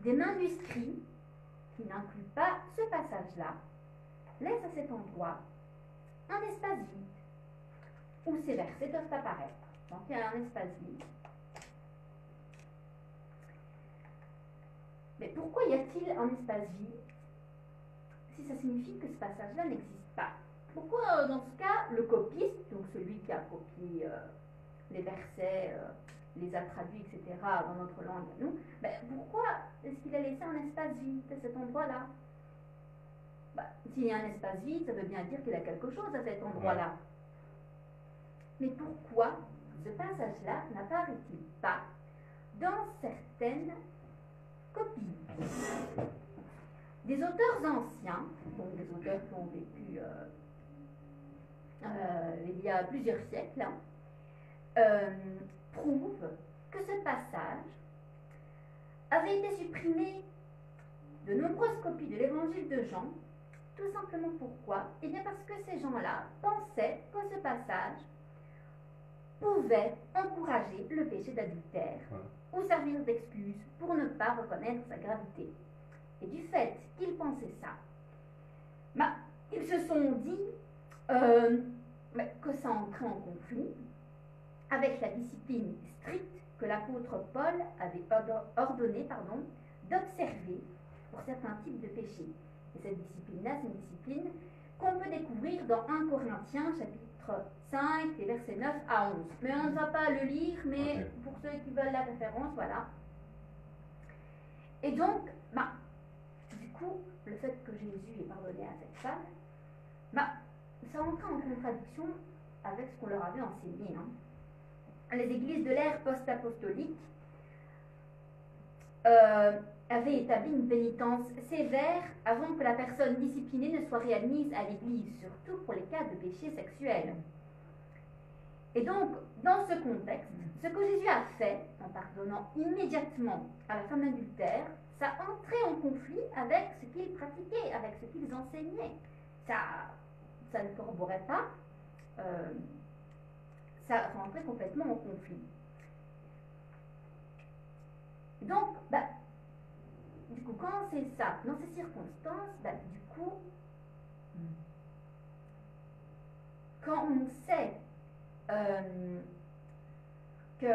des manuscrits qui n'incluent pas ce passage-là laissent à cet endroit un espace vide où ces versets doivent apparaître. Donc il y a un espace vide. Mais pourquoi y a-t-il un espace vide si ça signifie que ce passage-là n'existe pas? Pourquoi dans ce cas le copiste, donc celui qui a copié les versets, les a traduits, etc. dans notre langue, nous, pourquoi est-ce qu'il a laissé un espace vide à cet endroit-là? S'il y a un espace vide, ça veut bien dire qu'il y a quelque chose à cet endroit-là. Mais pourquoi ce passage-là n'apparaît-il pas dans certaines copies? Des auteurs anciens, donc des auteurs qui ont vécu il y a plusieurs siècles, prouvent que ce passage avait été supprimé de nombreuses copies de l'évangile de Jean. Tout simplement pourquoi? Eh bien parce que ces gens-là pensaient que ce passage pouvait encourager le péché d'adultère ou servir d'excuse pour ne pas reconnaître sa gravité. Et du fait qu'ils pensaient ça, ils se sont dit que ça entrait en conflit avec la discipline stricte que l'apôtre Paul avait ordonné d'observer pour certains types de péchés. Et cette discipline-là, c'est une discipline qu'on peut découvrir dans 1 Corinthiens, chapitre 5, les versets 9 à 11. Mais on ne va pas le lire, mais pour ceux qui veulent la référence, voilà. Et donc, du coup, le fait que Jésus ait pardonné à cette femme, ça entrait en contradiction avec ce qu'on leur avait enseigné. Les églises de l'ère post-apostolique avaient établi une pénitence sévère avant que la personne disciplinée ne soit réadmise à l'église, surtout pour les cas de péché sexuel. Et donc, dans ce contexte, ce que Jésus a fait, en pardonnant immédiatement à la femme adultère, ça entrait en conflit avec ce qu'ils pratiquaient, avec ce qu'ils enseignaient. Ça ne corroborait pas, ça rentrait complètement en conflit. Donc, du coup, quand c'est ça, dans ces circonstances, du coup, quand on sait que,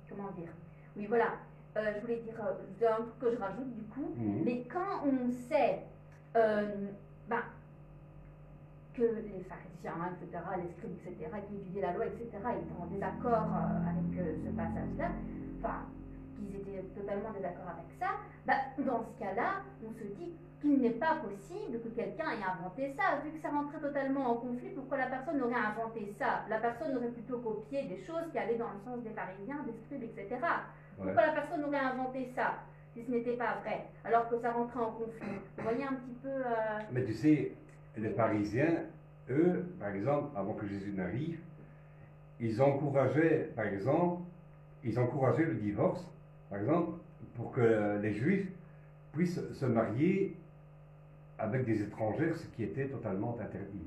comment dire, oui voilà, je voulais dire un truc que je rajoute du coup, mais quand on sait que les pharisiens, etc., les scribes, etc., qui étudiaient la loi, etc., étaient en désaccord avec ce passage-là, qu'ils étaient totalement en désaccord avec ça, dans ce cas-là, on se dit qu'il n'est pas possible que quelqu'un ait inventé ça. Vu que ça rentrait totalement en conflit, pourquoi la personne aurait inventé ça? La personne aurait plutôt copié des choses qui allaient dans le sens des pharisiens, des scribes, etc. Pourquoi la personne aurait inventé ça, si ce n'était pas vrai, alors que ça rentrait en conflit? Vous voyez un petit peu... Mais tu sais, les pharisiens, eux, par exemple, avant que Jésus n'arrive, ils encourageaient, par exemple, le divorce, par exemple, pour que les Juifs puissent se marier avec des étrangères, ce qui était totalement interdit.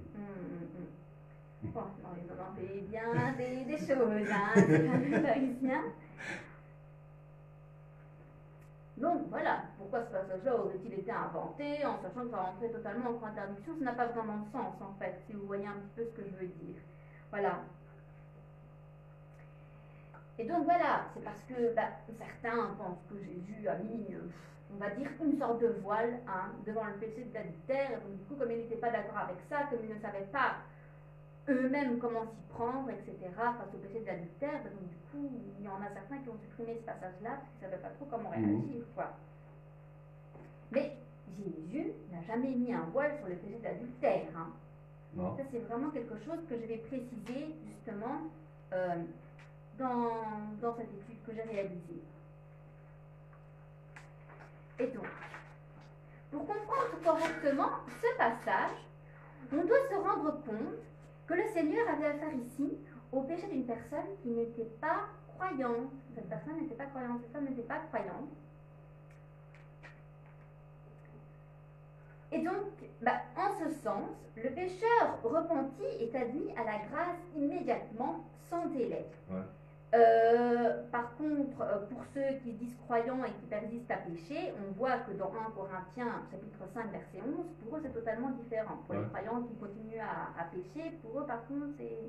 Bon, non, ils en ont fait bien des choses, hein, ces fameux pharisiens. Donc voilà, pourquoi ce passage-là aurait-il été inventé en sachant que ça rentrait totalement en contradiction? Ça n'a pas vraiment de sens en fait, si vous voyez un petit peu ce que je veux dire. Voilà. Et donc voilà, c'est parce que certains pensent que Jésus a mis, on va dire, une sorte de voile devant le péché de l'adultère. Et donc du coup, comme ils n'étaient pas d'accord avec ça, comme ils ne savaient pas eux-mêmes comment s'y prendre, etc., face au péché de l'adultère, donc du coup, il y en a certains qui ont supprimé ce passage-là parce qu'ils ne savaient pas trop comment réagir, quoi. Mais Jésus n'a jamais mis un voile sur le péché de l'adultère, hein. Non. Ça, c'est vraiment quelque chose que je vais préciser, justement, dans cette étude que j'ai réalisée. Et donc, pour comprendre correctement ce passage, on doit se rendre compte que le Seigneur avait affaire ici au péché d'une personne qui n'était pas croyante. Cette personne n'était pas croyante, cette femme n'était pas croyante. Et donc, en ce sens, le pécheur repenti est admis à la grâce immédiatement, sans délai. Ouais. Par contre, pour ceux qui disent croyants et qui persistent à pécher, on voit que dans 1 Corinthiens, chapitre 5, verset 11, pour eux c'est totalement différent. Pour les croyants qui continuent à pécher, pour eux par contre c'est...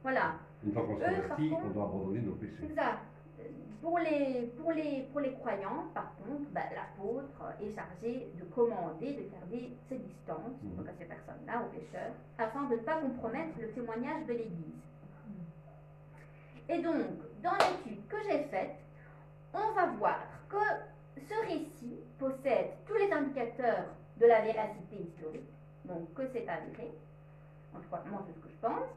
Voilà. Une fois qu'on se convertit, on doit abandonner nos péchés. C'est ça. Pour les croyants, par contre, l'apôtre est chargé de commander, de garder ses distances, donc à ces personnes-là, aux pécheurs, afin de ne pas compromettre le témoignage de l'Église. Et donc, dans l'étude que j'ai faite, on va voir que ce récit possède tous les indicateurs de la véracité historique, donc que c'est avéré, en tout cas, moi c'est ce que je pense,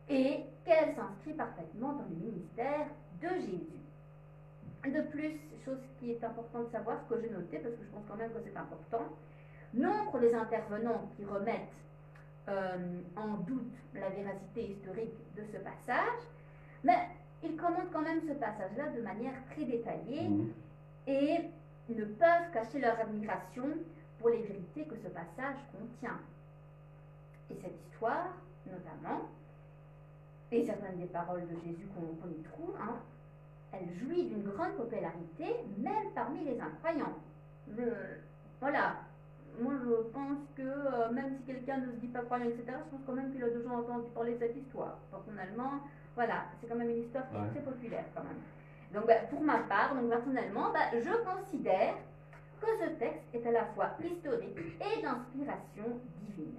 et qu'elle s'inscrit parfaitement dans le ministère de Jésus. De plus, chose qui est importante de savoir, ce que j'ai noté, parce que je pense quand même que c'est important, nombre des intervenants qui remettent en doute la véracité historique de ce passage, mais ils commentent quand même ce passage-là de manière très détaillée et ne peuvent cacher leur admiration pour les vérités que ce passage contient. Et cette histoire, notamment, et certaines des paroles de Jésus qu'on y trouve, elle jouit d'une grande popularité, même parmi les incroyants. Voilà. Moi, je pense que même si quelqu'un ne se dit pas croyant, etc., je pense quand même qu'il a déjà entendu parler de cette histoire. Personnellement, voilà, c'est quand même une histoire qui est très populaire quand même. Donc, pour ma part, donc personnellement, je considère que ce texte est à la fois historique et d'inspiration divine.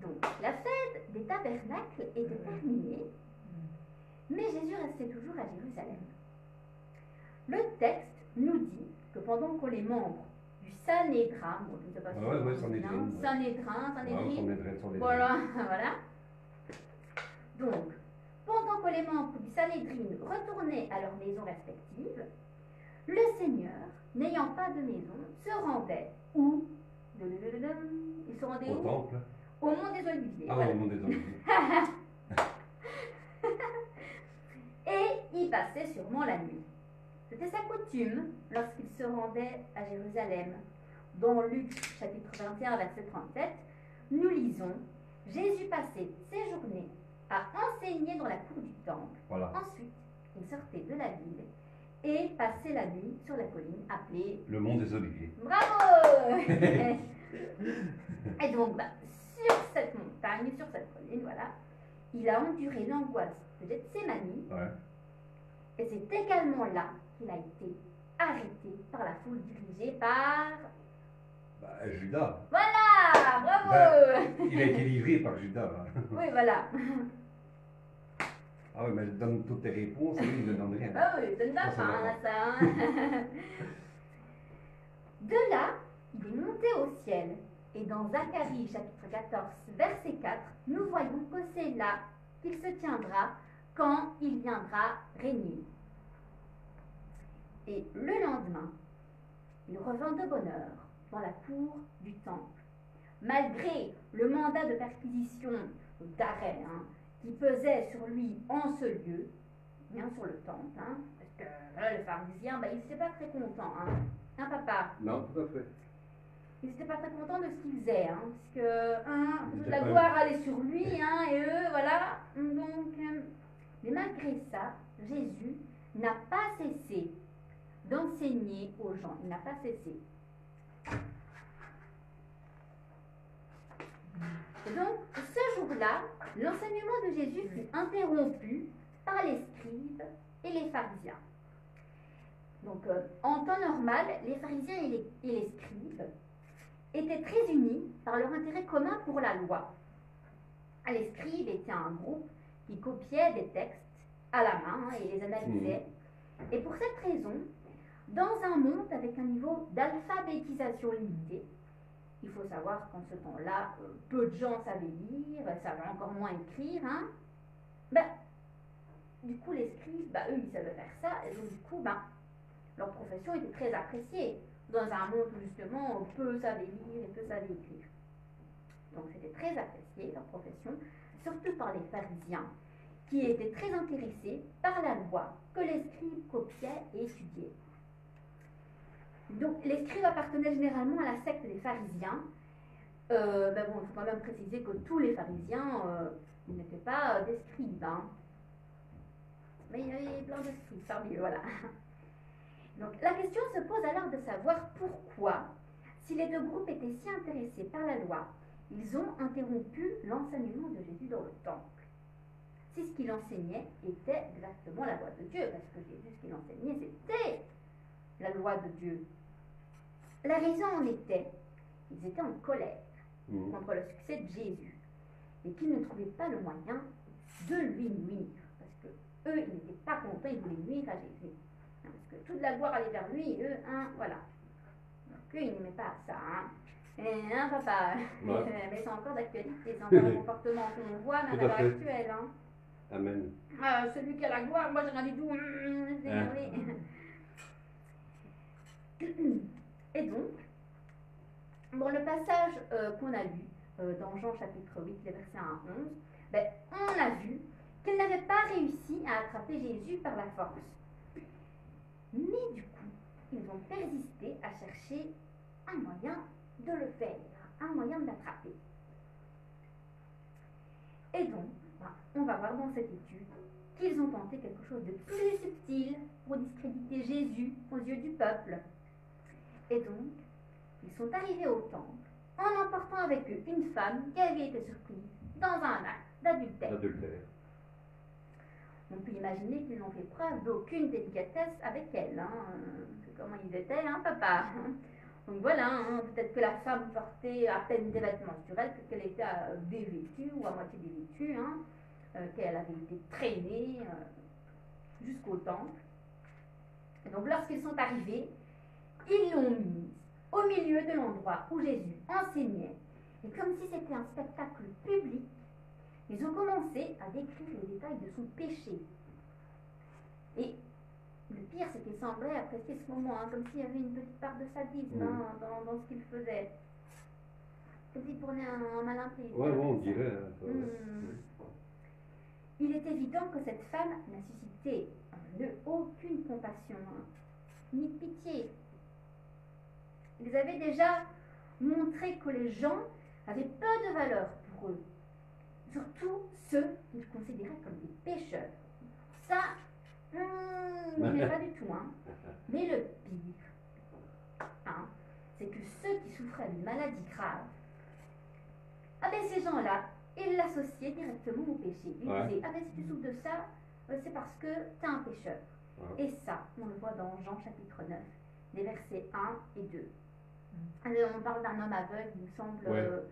Donc, la fête des tabernacles était terminée, mais Jésus restait toujours à Jérusalem. Le texte nous dit que pendant que les membres du Sanhédrin, bon, je ne sais pas si Sanhédrin, voilà, donc, pendant que les membres du Sanhédrin retournaient à leurs maisons respectives, le Seigneur, n'ayant pas de maison, se rendait où? Il se rendait au temple. Au Mont des Oliviers. Ah, voilà. Au Mont des Oliviers. Et y passait sûrement la nuit. C'était sa coutume lorsqu'il se rendait à Jérusalem. Dans Luc chapitre 21, verset 37, nous lisons « Jésus passait ses journées à enseigner dans la cour du temple. Voilà. Ensuite, il sortait de la ville et passait la nuit sur la colline appelée le Mont des Oliviers. » Bravo. Et donc, sur cette montagne, sur cette colline, voilà, il a enduré l'angoisse de Gethsémani. Ouais. Et c'est également là qu'il a été arrêté par la foule dirigée par... Judas. Voilà, bravo. Il a été livré par Judas. Oui, voilà. Ah oui, mais donne toutes tes réponses, lui, il ne donne rien. Ah oui, ça ne va pas, ça. De là, il est monté au ciel. Et dans Zacharie, chapitre 14, verset 4, nous voyons que c'est là qu'il se tiendra quand il viendra régner. Et le lendemain, il revint de bonne heure dans la cour du temple, malgré le mandat de perquisition, d'arrêt, hein, qui pesait sur lui en ce lieu, bien sur le temple, hein, parce que là, les pharisiens, ils n'étaient pas très contents, hein, papa. Non, tout à fait. Ils n'étaient pas très contents de ce qu'ils faisaient, hein, parce que toute la pas- gloire allait sur lui, hein, et eux, voilà. Donc, mais malgré ça, Jésus n'a pas cessé d'enseigner aux gens. Il n'a pas cessé. Et donc, ce jour-là, l'enseignement de Jésus fut interrompu par les scribes et les pharisiens. Donc, en temps normal, les pharisiens et les scribes étaient très unis par leur intérêt commun pour la loi. Les scribes étaient un groupe qui copiait des textes à la main et les analysait. Et pour cette raison, dans un monde avec un niveau d'alphabétisation limité, il faut savoir qu'en ce temps-là, peu de gens savaient lire, savaient encore moins écrire, hein, du coup, les scribes, eux, ils savaient faire ça, et donc du coup, leur profession était très appréciée dans un monde où justement peu savaient lire et peu savaient écrire. Donc c'était très apprécié, leur profession, surtout par les pharisiens, qui étaient très intéressés par la loi que les scribes copiaient et étudiaient. Donc les scribes appartenaient généralement à la secte des pharisiens. Il faut quand même préciser que tous les pharisiens n'étaient pas des scribes, hein. Mais il y avait plein de scribes parmi eux, voilà. Donc la question se pose alors de savoir pourquoi, si les deux groupes étaient si intéressés par la loi, ils ont interrompu l'enseignement de Jésus dans le temple. Si ce qu'il enseignait était exactement la loi de Dieu, parce que Jésus, ce qu'il enseignait, c'était la loi de Dieu. La raison en était, ils étaient en colère contre le succès de Jésus, et qu'ils ne trouvaient pas le moyen de lui nuire, parce que eux, ils n'étaient pas contents, ils voulaient nuire à Jésus. Parce que toute la gloire allait vers lui, et eux, voilà. Donc eux, ils n'aimaient pas ça, hein. Papa, Ouais. mais c'est encore d'actualité, c'est encore un comportement qu'on voit même à l'heure fait. actuelle, hein. Amen. Celui qui a la gloire, moi j'ai rien du tout, c'est énervé. Et donc, le passage qu'on a lu dans Jean chapitre 8, les versets 1 à 11, on a vu qu'ils n'avaient pas réussi à attraper Jésus par la force. Mais du coup, ils ont persisté à chercher un moyen de le faire, un moyen de l'attraper. Et donc, on va voir dans cette étude qu'ils ont tenté quelque chose de plus subtil pour discréditer Jésus aux yeux du peuple. Et donc, ils sont arrivés au temple en emportant avec eux une femme qui avait été surprise dans un acte d'adultère. On peut imaginer qu'ils n'ont fait preuve d'aucune délicatesse avec elle. C'est comment ils étaient, papa. Donc voilà, peut-être que la femme portait à peine des vêtements sur elle, qu'elle était dévêtue ou à moitié dévêtue, qu'elle avait été traînée jusqu'au temple. Et donc lorsqu'ils sont arrivés, ils l'ont mise au milieu de l'endroit où Jésus enseignait. Et comme si c'était un spectacle public, ils ont commencé à décrire les détails de son péché. Et le pire, c'est qu'il semblait apprécier ce moment, comme s'il y avait une petite part de sadisme dans ce qu'il faisait. Comme s'il prenait un malin plaisir. Ouais, on dirait. Il est évident que cette femme n'a suscité aucune compassion, ni pitié. Ils avaient déjà montré que les gens avaient peu de valeur pour eux. Surtout ceux qu'ils considéraient comme des pécheurs. Ça, mais pas du tout. Mais le pire, c'est que ceux qui souffraient d'une maladie grave, ces gens-là, ils l'associaient directement au péché. Ils disaient, si tu souffres de ça, c'est parce que tu es un pécheur. Et ça, on le voit dans Jean chapitre 9, les versets 1 et 2. On parle d'un homme aveugle, il me semble,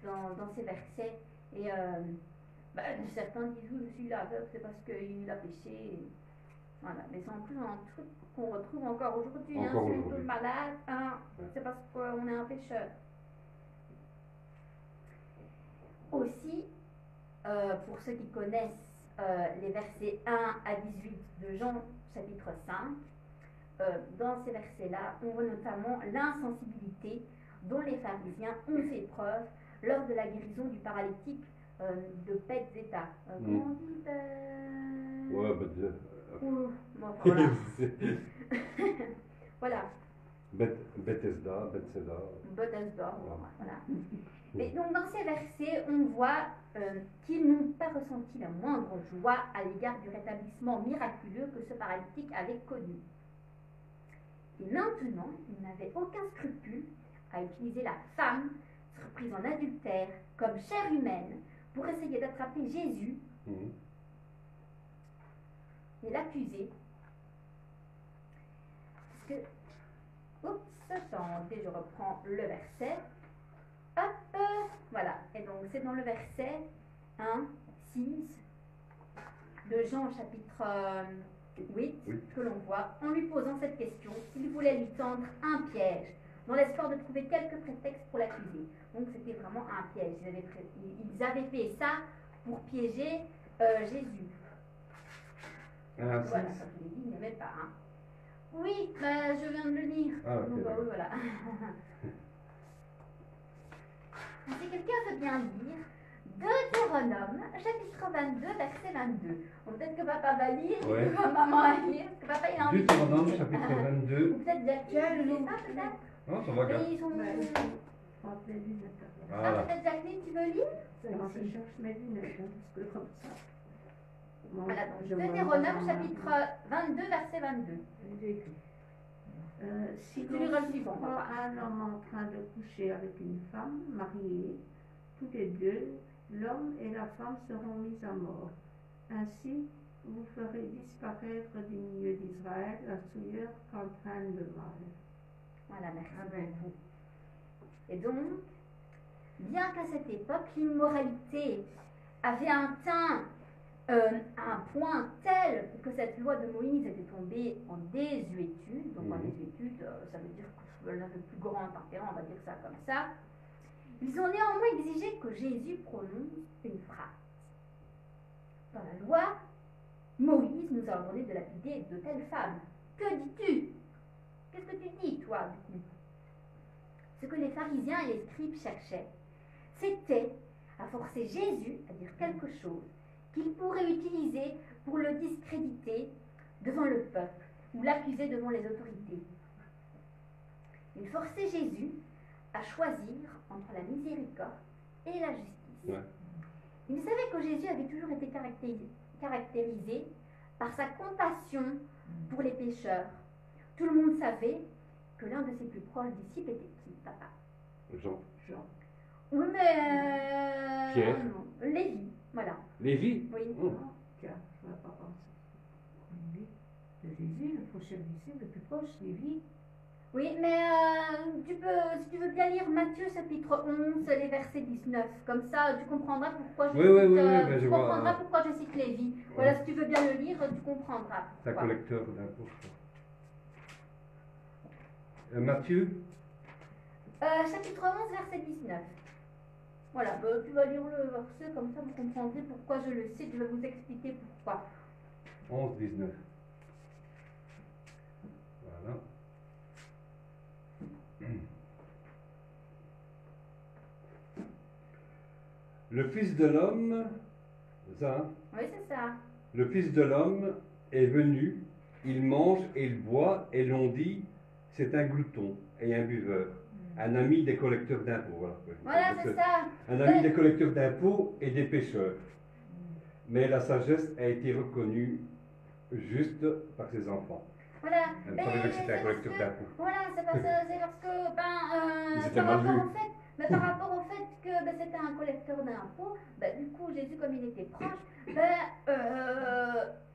dans ces versets. Et certains disent, oui, s'il est aveugle, c'est parce qu'il a péché. Voilà. Mais c'est en plus un truc qu'on retrouve encore aujourd'hui. Si on est malade, c'est parce qu'on est un pécheur. Aussi, pour ceux qui connaissent les versets 1 à 18 de Jean chapitre 5, dans ces versets-là, on voit notamment l'insensibilité dont les pharisiens ont fait preuve lors de la guérison du paralytique de Bethesda. Comment on dit Ouais, bah, Bon, voilà. Voilà. Bethesda. Bethesda, voilà. Mais donc dans ces versets, on voit qu'ils n'ont pas ressenti la moindre joie à l'égard du rétablissement miraculeux que ce paralytique avait connu. Et maintenant, ils n'avaient aucun scrupule à utiliser la femme surprise en adultère comme chair humaine pour essayer d'attraper Jésus et l'accuser. Parce que, oups, attendez, je reprends le verset. Hop, voilà. Et donc c'est dans le verset 1, 6 de Jean chapitre 8 que l'on voit, en lui posant cette question, il voulait lui tendre un piège, dans l'espoir de trouver quelques prétextes pour l'accuser. Donc c'était vraiment un piège. Ils avaient fait ça pour piéger Jésus. Voilà, comme je l'ai dit, il n'aimait pas. Hein. Oui, bah, je viens de le lire. Ah, okay, donc oui, voilà. Si quelqu'un veut bien lire Deutéronome, chapitre 22, verset 22. Bon, peut-être que papa va lire, ouais. que maman va lire, parce que papa il a envie de lire. Deutéronome, chapitre 22. Ou peut-être Jacqueline, ça peut-être. Non, ça va, gars. Ils sont... Voilà. Ah, peut-être Jacqueline, tu veux lire? Non, je cherche mes lunettes, parce que comme ça. Voilà, donc Deutéronome, chapitre 22, verset 22. Si Tu liras le suivant, voit papa. un homme en train de coucher avec une femme mariée, tous les deux, l'homme et la femme seront mis à mort. Ainsi, vous ferez disparaître du milieu d'Israël la souillure qu'entraîne le mal. Voilà, merci beaucoup. Et donc, bien qu'à cette époque, l'immoralité avait atteint un point tel que cette loi de Moïse était tombée en désuétude. Donc en désuétude, ça veut dire que l'un des plus grands tempérants, on va dire ça comme ça. Ils ont néanmoins exigé que Jésus prononce une phrase. Dans la loi, Moïse nous a ordonné de lapider de telles femmes. Que dis-tu? Qu'est-ce que tu dis, toi, du coup? Ce que les pharisiens et les scribes cherchaient, c'était à forcer Jésus à dire quelque chose qu'il pourrait utiliser pour le discréditer devant le peuple ou l'accuser devant les autorités. Ils forçaient Jésus à choisir entre la miséricorde et la justice. Ouais. Ils savaient que Jésus avait toujours été caractérisé par sa compassion pour les pécheurs. Tout le monde savait que l'un de ses plus proches disciples était qui, papa? Jean. Oui, mais... Pierre. Non, Lévi, voilà. Lévi. Oui. Tiens, je ne vais pas penser. Lévi, de Jésus, le prochain disciple le plus proche, Lévi. Oui, mais si tu veux bien lire Matthieu chapitre 11, les versets 19, comme ça tu comprendras pourquoi je comprendras pourquoi je cite Lévi. Voilà, si tu veux bien le lire, tu comprendras. C'est un collecteur d'impôts. Matthieu chapitre 11, verset 19. Voilà, bah, tu vas lire le verset, comme ça vous comprendrez pourquoi je le cite, je vais vous expliquer pourquoi. 11, 19. Voilà. Le Fils de l'homme, c'est ça, hein? Oui, c'est ça. Le Fils de l'homme est venu, il mange et il boit, et l'on dit, c'est un glouton et un buveur, un ami des collecteurs d'impôts. Voilà, Voilà, c'est ça. Un ami des collecteurs d'impôts et des pécheurs. Mais la sagesse a été reconnue juste par ses enfants. Voilà. Elle savait que c'était un collecteur d'impôts. Voilà, c'est parce que, Ils étaient mal vus. Par rapport au fait que c'était un collecteur d'impôts, du coup, Jésus, comme il était proche,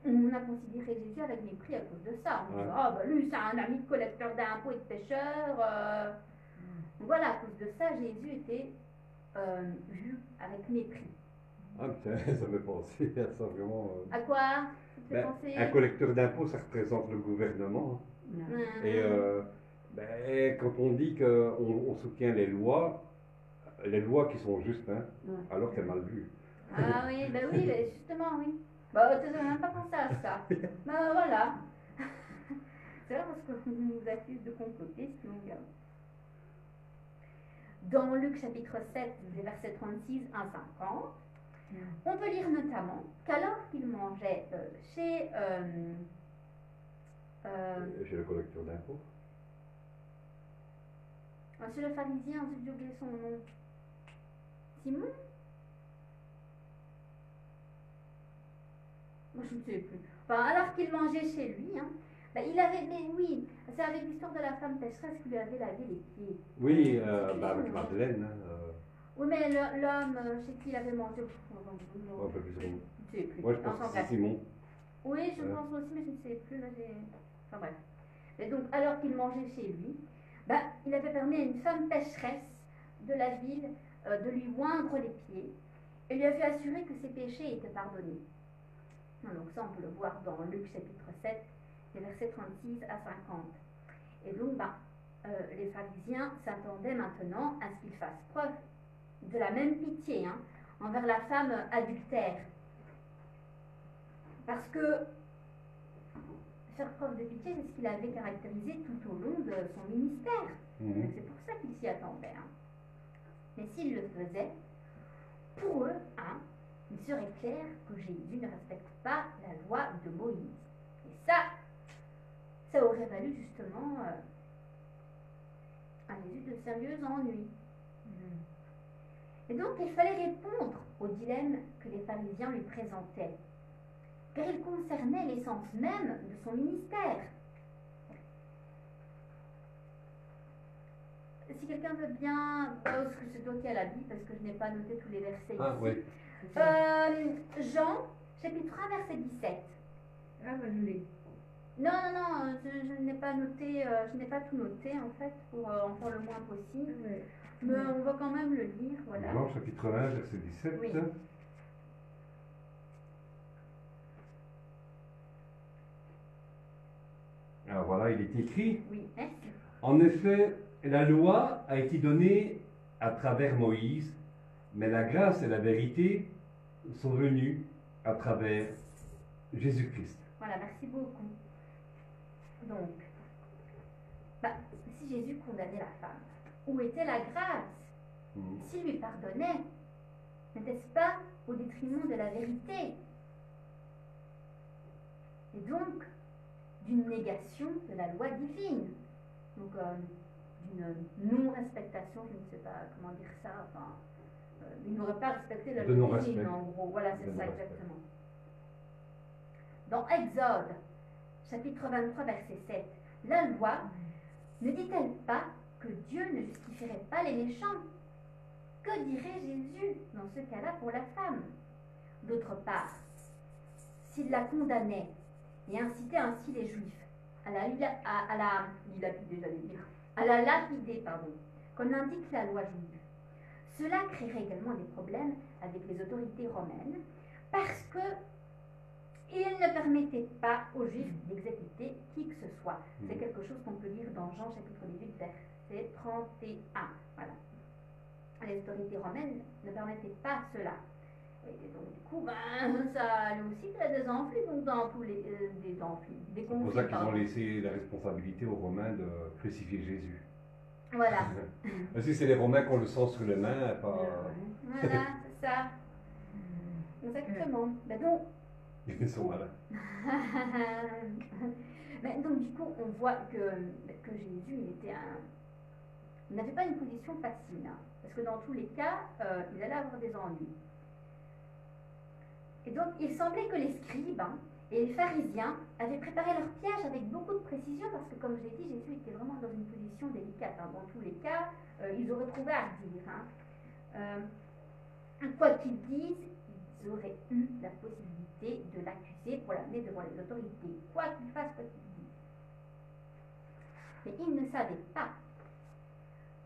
on a considéré Jésus avec mépris à cause de ça. On dit, lui, c'est un ami de collecteur d'impôts et de pêcheurs. Voilà, à cause de ça, Jésus était vu avec mépris. Ah putain, ça me pensé à ça vraiment. À quoi? Un collecteur d'impôts, ça représente le gouvernement. Et quand on dit qu'on soutient les lois qui sont justes, hein, alors c'est mal vu. Ah oui, oui, justement, oui. Tu n'as même pas pensé à ça. Voilà. C'est vrai parce qu'on nous accuse de comploter, ce qui nous vient. dans Luc chapitre 7, des versets 36 à 50. On peut lire notamment qu'alors qu'il mangeait chez J'ai le collecteur d'impôts. chez le pharisien, j'ai oublié son nom, Simon. Moi je ne sais plus. Enfin, alors qu'il mangeait chez lui, hein, ben, il avait, mais oui, c'est avec l'histoire de la femme pécheresse qu'il lui avait lavé les pieds. Oui, C'est bah, avec lui, Madeleine. Hein, Oui, mais l'homme chez qui il avait mangé, un peu plus je ne sais plus. Moi, je pense Enfin, que c'est bref. Simon. Oui, je pense aussi, mais je ne sais plus. Là, enfin bref. Et donc, alors qu'il mangeait chez lui, ben, il avait permis à une femme pécheresse de la ville de lui oindre les pieds et lui avait assuré que ses péchés étaient pardonnés. Donc ça, on peut le voir dans Luc chapitre 7, les versets 36 à 50. Et donc, ben, les pharisiens s'attendaient maintenant à ce qu'il fasse preuve de la même pitié hein, envers la femme adultère. Parce que faire preuve de pitié, c'est ce qu'il avait caractérisé tout au long de son ministère. Donc c'est pour ça qu'il s'y attendait. Hein. Mais s'il le faisait, pour eux, hein, il serait clair que Jésus ne respecte pas la loi de Moïse. Et ça aurait valu justement à Jésus de sérieux ennuis. Et donc il fallait répondre au dilemme que les pharisiens lui présentaient, car il concernait l'essence même de son ministère. Si quelqu'un veut bien, c'est toi qui as la Bible parce que je n'ai pas noté tous les versets ici. Oui. Jean, chapitre 1, verset 17. Ah, ben je l'ai. Non, je n'ai pas noté, je n'ai pas tout noté en fait pour en faire le moins possible. Ouais. Mais on va quand même le lire, voilà. Jean chapitre 1, verset 17. Oui. Alors voilà, il est écrit. Oui, merci. En effet, la loi a été donnée à travers Moïse, mais la grâce et la vérité sont venues à travers Jésus-Christ. Voilà, merci beaucoup. Donc, si Jésus condamnait la femme, où était la grâce? S'il lui pardonnait, n'était-ce pas au détriment de la vérité? Et donc, d'une négation de la loi divine. Donc, d'une non-respectation, je ne sais pas comment dire ça, enfin, il n'aurait pas respecté la De loi non-respect. divine, en gros. Voilà, c'est De ça non-respect. exactement. Dans Exode, chapitre 23, verset 7, la loi ne dit-elle pas que Dieu ne justifierait pas les méchants? Que dirait Jésus dans ce cas-là pour la femme? D'autre part, s'il la condamnait et incitait ainsi les Juifs à la lapider, comme l'indique la loi juive, cela créerait également des problèmes avec les autorités romaines parce que il ne permettait pas aux Juifs d'exécuter qui que ce soit. C'est quelque chose qu'on peut lire dans Jean chapitre 18, verset 31. Voilà. Les autorités romaines ne permettaient pas cela. Et donc, du coup, ça allait aussi créer des conflits, donc dans tous les des conflits. C'est pour ça qu'ils ont laissé la responsabilité aux Romains de crucifier Jésus. Voilà. Si c'est les Romains qui ont le sang sur les mains, pas. Voilà, c'est ça. Exactement. Ben donc, Ils sont malins. Mais donc du coup, on voit que Jésus, il n'avait pas une position facile, hein, parce que dans tous les cas, il allait avoir des ennuis. Et donc, il semblait que les scribes et les pharisiens avaient préparé leur piège avec beaucoup de précision, parce que comme je l'ai dit, Jésus était vraiment dans une position délicate. Hein. Dans tous les cas, ils auraient trouvé à redire. Quoi qu'ils disent, ils auraient eu la possibilité de l'accuser pour l'amener devant les autorités, quoi qu'il fasse, quoi qu'il dise. Mais ils ne savaient pas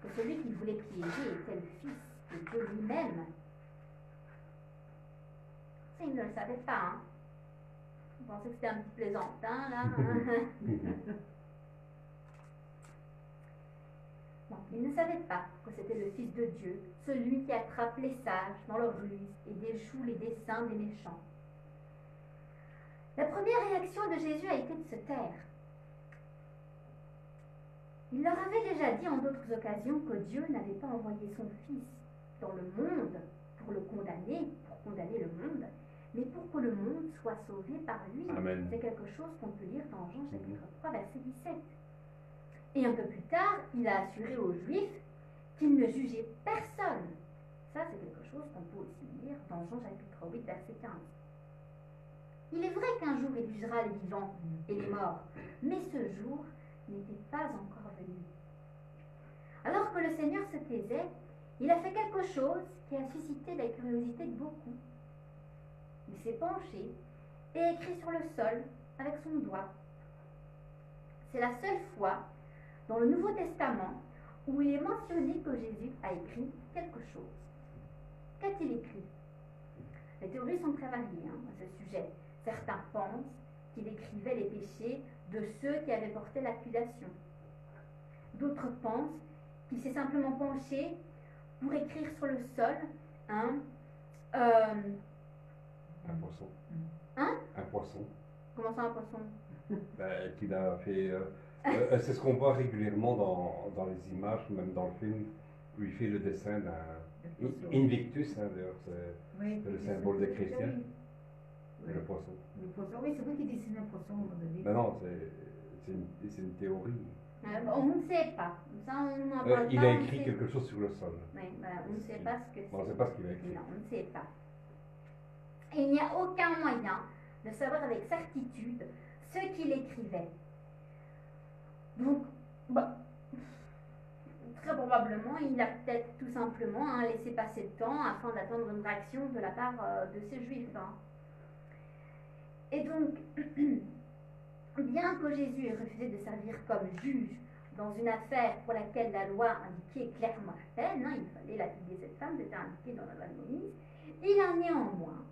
que celui qu'ils voulaient piéger était le Fils de Dieu lui-même. Ça, ils ne le savaient pas. Hein. Ils pensaient que c'était un petit plaisantin, là. Bon, ils ne savaient pas que c'était le Fils de Dieu, celui qui attrape les sages dans leur ruse et déchoue les desseins des méchants. La première réaction de Jésus a été de se taire. Il leur avait déjà dit en d'autres occasions que Dieu n'avait pas envoyé son Fils dans le monde pour le condamner, pour condamner le monde, mais pour que le monde soit sauvé par lui. Amen. C'est quelque chose qu'on peut lire dans Jean chapitre 3, verset 17. Et un peu plus tard, il a assuré aux Juifs qu'il ne jugeait personne. Ça, c'est quelque chose qu'on peut aussi lire dans Jean chapitre 8, verset 15. Il est vrai qu'un jour il jugera les vivants et les morts, mais ce jour n'était pas encore venu. Alors que le Seigneur se taisait, il a fait quelque chose qui a suscité la curiosité de beaucoup. Il s'est penché et a écrit sur le sol avec son doigt. C'est la seule fois dans le Nouveau Testament où il est mentionné que Jésus a écrit quelque chose. Qu'a-t-il écrit? Les théories sont très variées à ce sujet. Certains pensent qu'il écrivait les péchés de ceux qui avaient porté l'accusation. D'autres pensent qu'il s'est simplement penché pour écrire sur le sol Un poisson. Hein? Un poisson. Comment ça, un poisson? Qu'il a fait. C'est ce qu'on voit régulièrement dans les images, même dans le film, où il fait le dessin d'un Invictus, d'ailleurs, c'est le symbole des chrétiens. Oui. Le poisson. Le poisson, oui, c'est vrai qu'il dessine un poisson à un moment donné. Mais non, c'est une théorie. On ne sait pas. Ça, on n'en parle Il pas, a on écrit sait- quelque chose sur le sol. Oui, on ne sait pas ce que c'est. On ne sait pas ce qu'il a écrit. Non, on ne sait pas. Et il n'y a aucun moyen de savoir avec certitude ce qu'il écrivait. Donc, très probablement, il a peut-être tout simplement laissé passer le temps afin d'attendre une réaction de la part de ces juifs. Et donc, bien que Jésus ait refusé de servir comme juge dans une affaire pour laquelle la loi indiquait clairement la peine, il fallait lapider cette femme, c'était indiqué dans la loi de Moïse, il a néanmoins,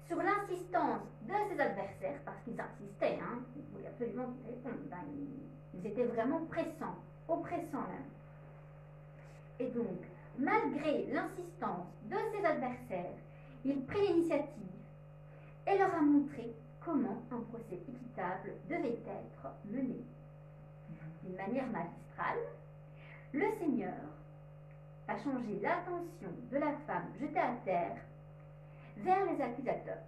sur l'insistance de ses adversaires, parce qu'ils insistaient, ils voulaient absolument qu'ils répondent, ils étaient vraiment pressants, oppressants même. Et donc, malgré l'insistance de ses adversaires, il prit l'initiative et leur a montré comment un procès équitable devait être mené. D'une manière magistrale, le Seigneur a changé l'attention de la femme jetée à terre vers les accusateurs.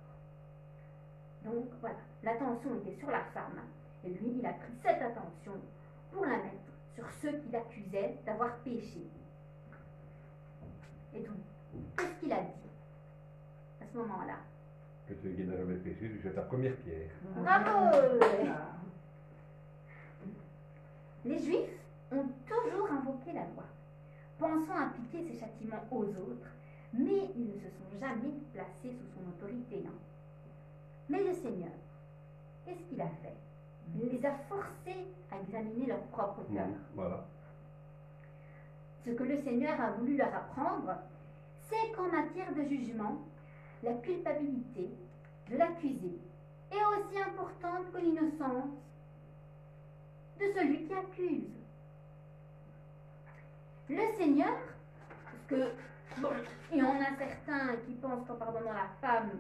Donc voilà, l'attention était sur la femme, et lui, il a pris cette attention pour la mettre sur ceux qui l'accusaient d'avoir péché. Et donc, qu'est-ce qu'il a dit à ce moment-là? Que celui qui n'a jamais péché lui jette la première pierre. Bravo! Les Juifs ont toujours invoqué la loi, pensant appliquer ces châtiments aux autres, mais ils ne se sont jamais placés sous son autorité. Mais le Seigneur, qu'est-ce qu'il a fait? Il les a forcés à examiner leur propre cœur. Voilà. Ce que le Seigneur a voulu leur apprendre, c'est qu'en matière de jugement, la culpabilité de l'accusé est aussi importante que l'innocence de celui qui accuse. Le Seigneur, parce que, il y en a certains qui pensent qu'en pardonnant la femme,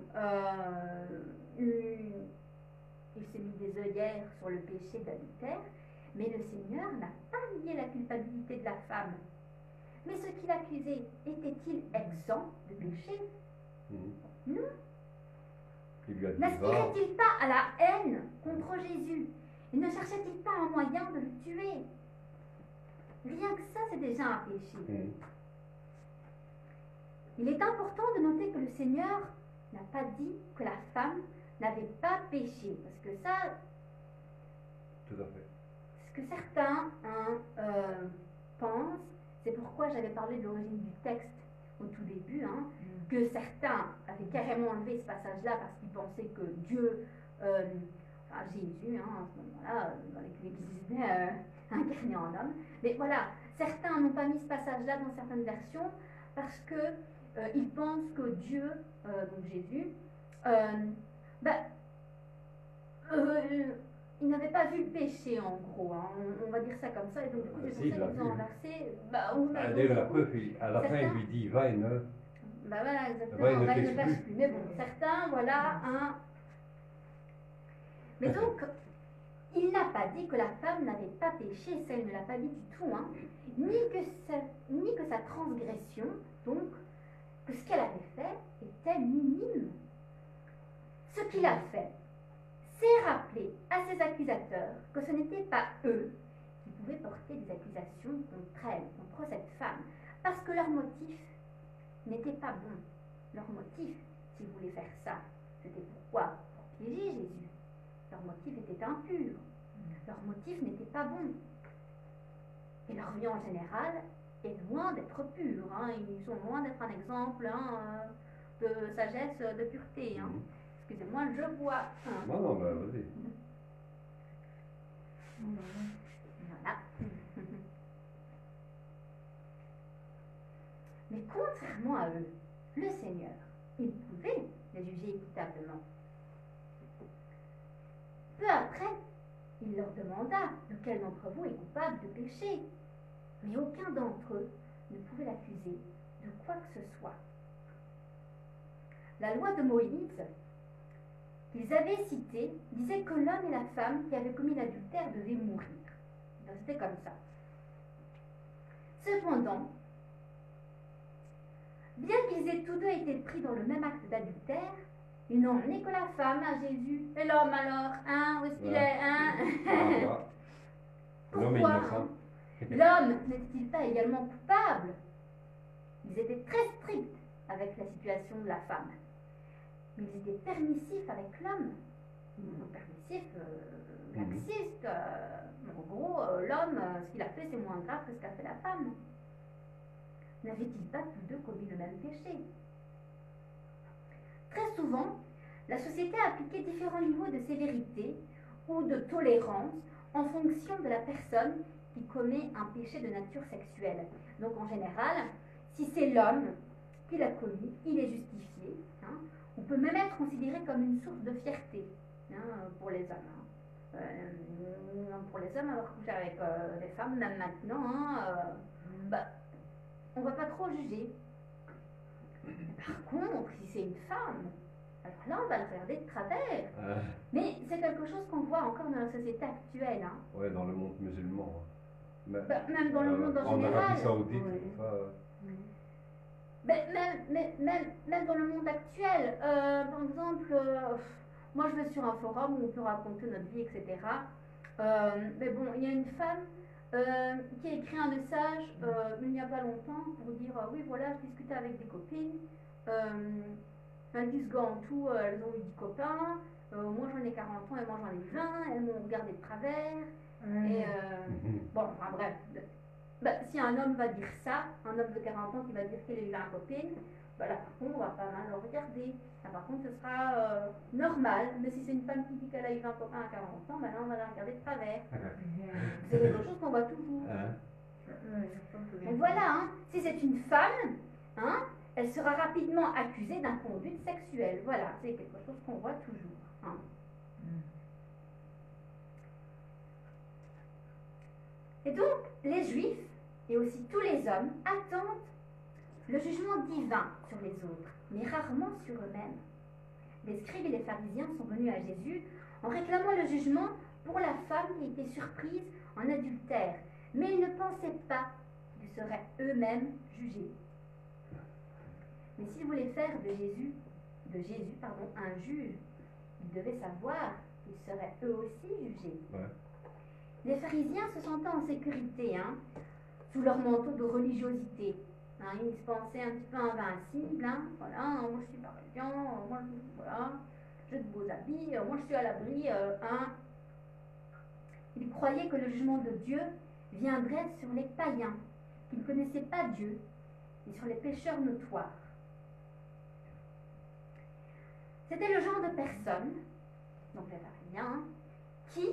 il s'est mis des œillères sur le péché d'adultère, mais le Seigneur n'a pas nié la culpabilité de la femme. Mais ce qu'il accusait, était-il exempt de péché? Non. Il lui a dit N'aspirait-il pas à la haine contre Jésus? Et ne cherchait-il pas un moyen de le tuer? Rien que ça, c'est déjà un péché. Il est important de noter que le Seigneur n'a pas dit que la femme n'avait pas péché. Parce que ça, Tout à fait. ce que certains pensent, c'est pourquoi j'avais parlé de l'origine du texte au tout début, que certains avaient carrément enlevé ce passage-là parce qu'ils pensaient que Dieu, Jésus, à ce moment-là, dans l'Église, incarné en homme. Mais voilà, certains n'ont pas mis ce passage-là dans certaines versions parce que ils pensent que Dieu, donc Jésus, il n'avait pas vu le péché en gros, on va dire ça comme ça, et donc du coup c'est pour ça qu'ils ont inversé. D'ailleurs, la preuve, à la fin, il lui dit va et ne. Voilà, exactement, Va et ne va et ne pêche pêche plus. plus. Mais bon, certains, voilà, Mais donc, il n'a pas dit que la femme n'avait pas péché, ça il ne l'a pas dit du tout, hein, ni que sa transgression, donc, que ce qu'elle avait fait était minime. Ce qu'il a fait, c'est rappeler à ses accusateurs que ce n'était pas eux qui pouvaient porter des accusations contre elle, contre cette femme, parce que leur motif n'était pas bon. Leur motif, s'ils voulaient faire ça, c'était pourquoi? Pour piéger Jésus. Leur motif était impur. Leur motif n'était pas bon. Et leur vie en général est loin d'être pure. Hein. Ils sont loin d'être un exemple de sagesse, de pureté. Hein. Excusez-moi, je vois. Hein. Non, non, bah vas-y. Voilà. Mais contrairement à eux, le Seigneur, il pouvait les juger équitablement. Peu après, il leur demanda lequel d'entre vous est coupable de péché. Mais aucun d'entre eux ne pouvait l'accuser de quoi que ce soit. La loi de Moïse qu'ils avaient citée disait que l'homme et la femme qui avaient commis l'adultère devaient mourir. C'était comme ça. Cependant, bien qu'ils aient tous deux été pris dans le même acte d'adultère, ils n'ont emmené que la femme à Jésus. Et l'homme alors, hein, où est-ce qu'il est, hein? L'homme est Pourquoi, innocent. hein? L'homme n'était-il pas également coupable? Ils étaient très stricts avec la situation de la femme. Mais ils étaient permissifs avec l'homme. Permissifs, laxistes. En gros, l'homme, ce qu'il a fait, c'est moins grave que ce qu'a fait la femme. N'avaient-ils pas tous deux commis le même péché? Très souvent, la société a appliqué différents niveaux de sévérité ou de tolérance en fonction de la personne qui commet un péché de nature sexuelle. Donc en général, si c'est l'homme qui l'a commis, il est justifié. Hein. On peut même être considéré comme une source de fierté pour les hommes. Pour les hommes, avoir couché avec des femmes, même maintenant, on ne va pas trop juger. Par contre, si c'est une femme, alors là, on va le regarder de travers. Mais c'est quelque chose qu'on voit encore dans la société actuelle. Hein. Ouais, dans le monde musulman. Mais, même dans le monde en général. En Arabie Saoudite, même dans le monde actuel. Par exemple, moi je vais sur un forum où on peut raconter notre vie, etc. Mais bon, il y a une femme qui a écrit un message il n'y a pas longtemps pour dire oui voilà, je discutais avec des copines, elles disent en tout, elles ont eu 10 copains, moi j'en ai 40 ans et moi j'en ai 20, elles m'ont regardé de travers, et bon, enfin bref, si un homme va dire ça, un homme de 40 ans qui va dire qu'il a eu un copine, là par contre on va pas mal le regarder, là par contre ce sera normal, mais si c'est une femme qui dit qu'elle a eu un copain à 40 ans, là on va la regarder de travers. C'est quelque chose qu'on voit toujours. Donc voilà, hein, si c'est une femme, hein, elle sera rapidement accusée d'inconduite sexuelle. Voilà, c'est quelque chose qu'on voit toujours. Hein. Et donc, les Juifs, et aussi tous les hommes, attendent le jugement divin sur les autres, mais rarement sur eux-mêmes. Les scribes et les pharisiens sont venus à Jésus en réclamant le jugement pour la femme qui était surprise en adultère, mais ils ne pensaient pas qu'ils seraient eux-mêmes jugés. Mais s'ils voulaient faire de Jésus un juge, ils devaient savoir qu'ils seraient eux aussi jugés. Ouais. Les pharisiens se sentaient en sécurité, sous leur manteau de religiosité. Ils se pensaient un petit peu invincibles. Voilà, moi je suis pas religion, moi voilà, j'ai de beaux habits, moi je suis à l'abri. Ils croyaient que le jugement de Dieu viendrait sur les païens qui ne connaissaient pas Dieu et sur les pécheurs notoires. C'était le genre de personnes, donc les pharisiens, qui,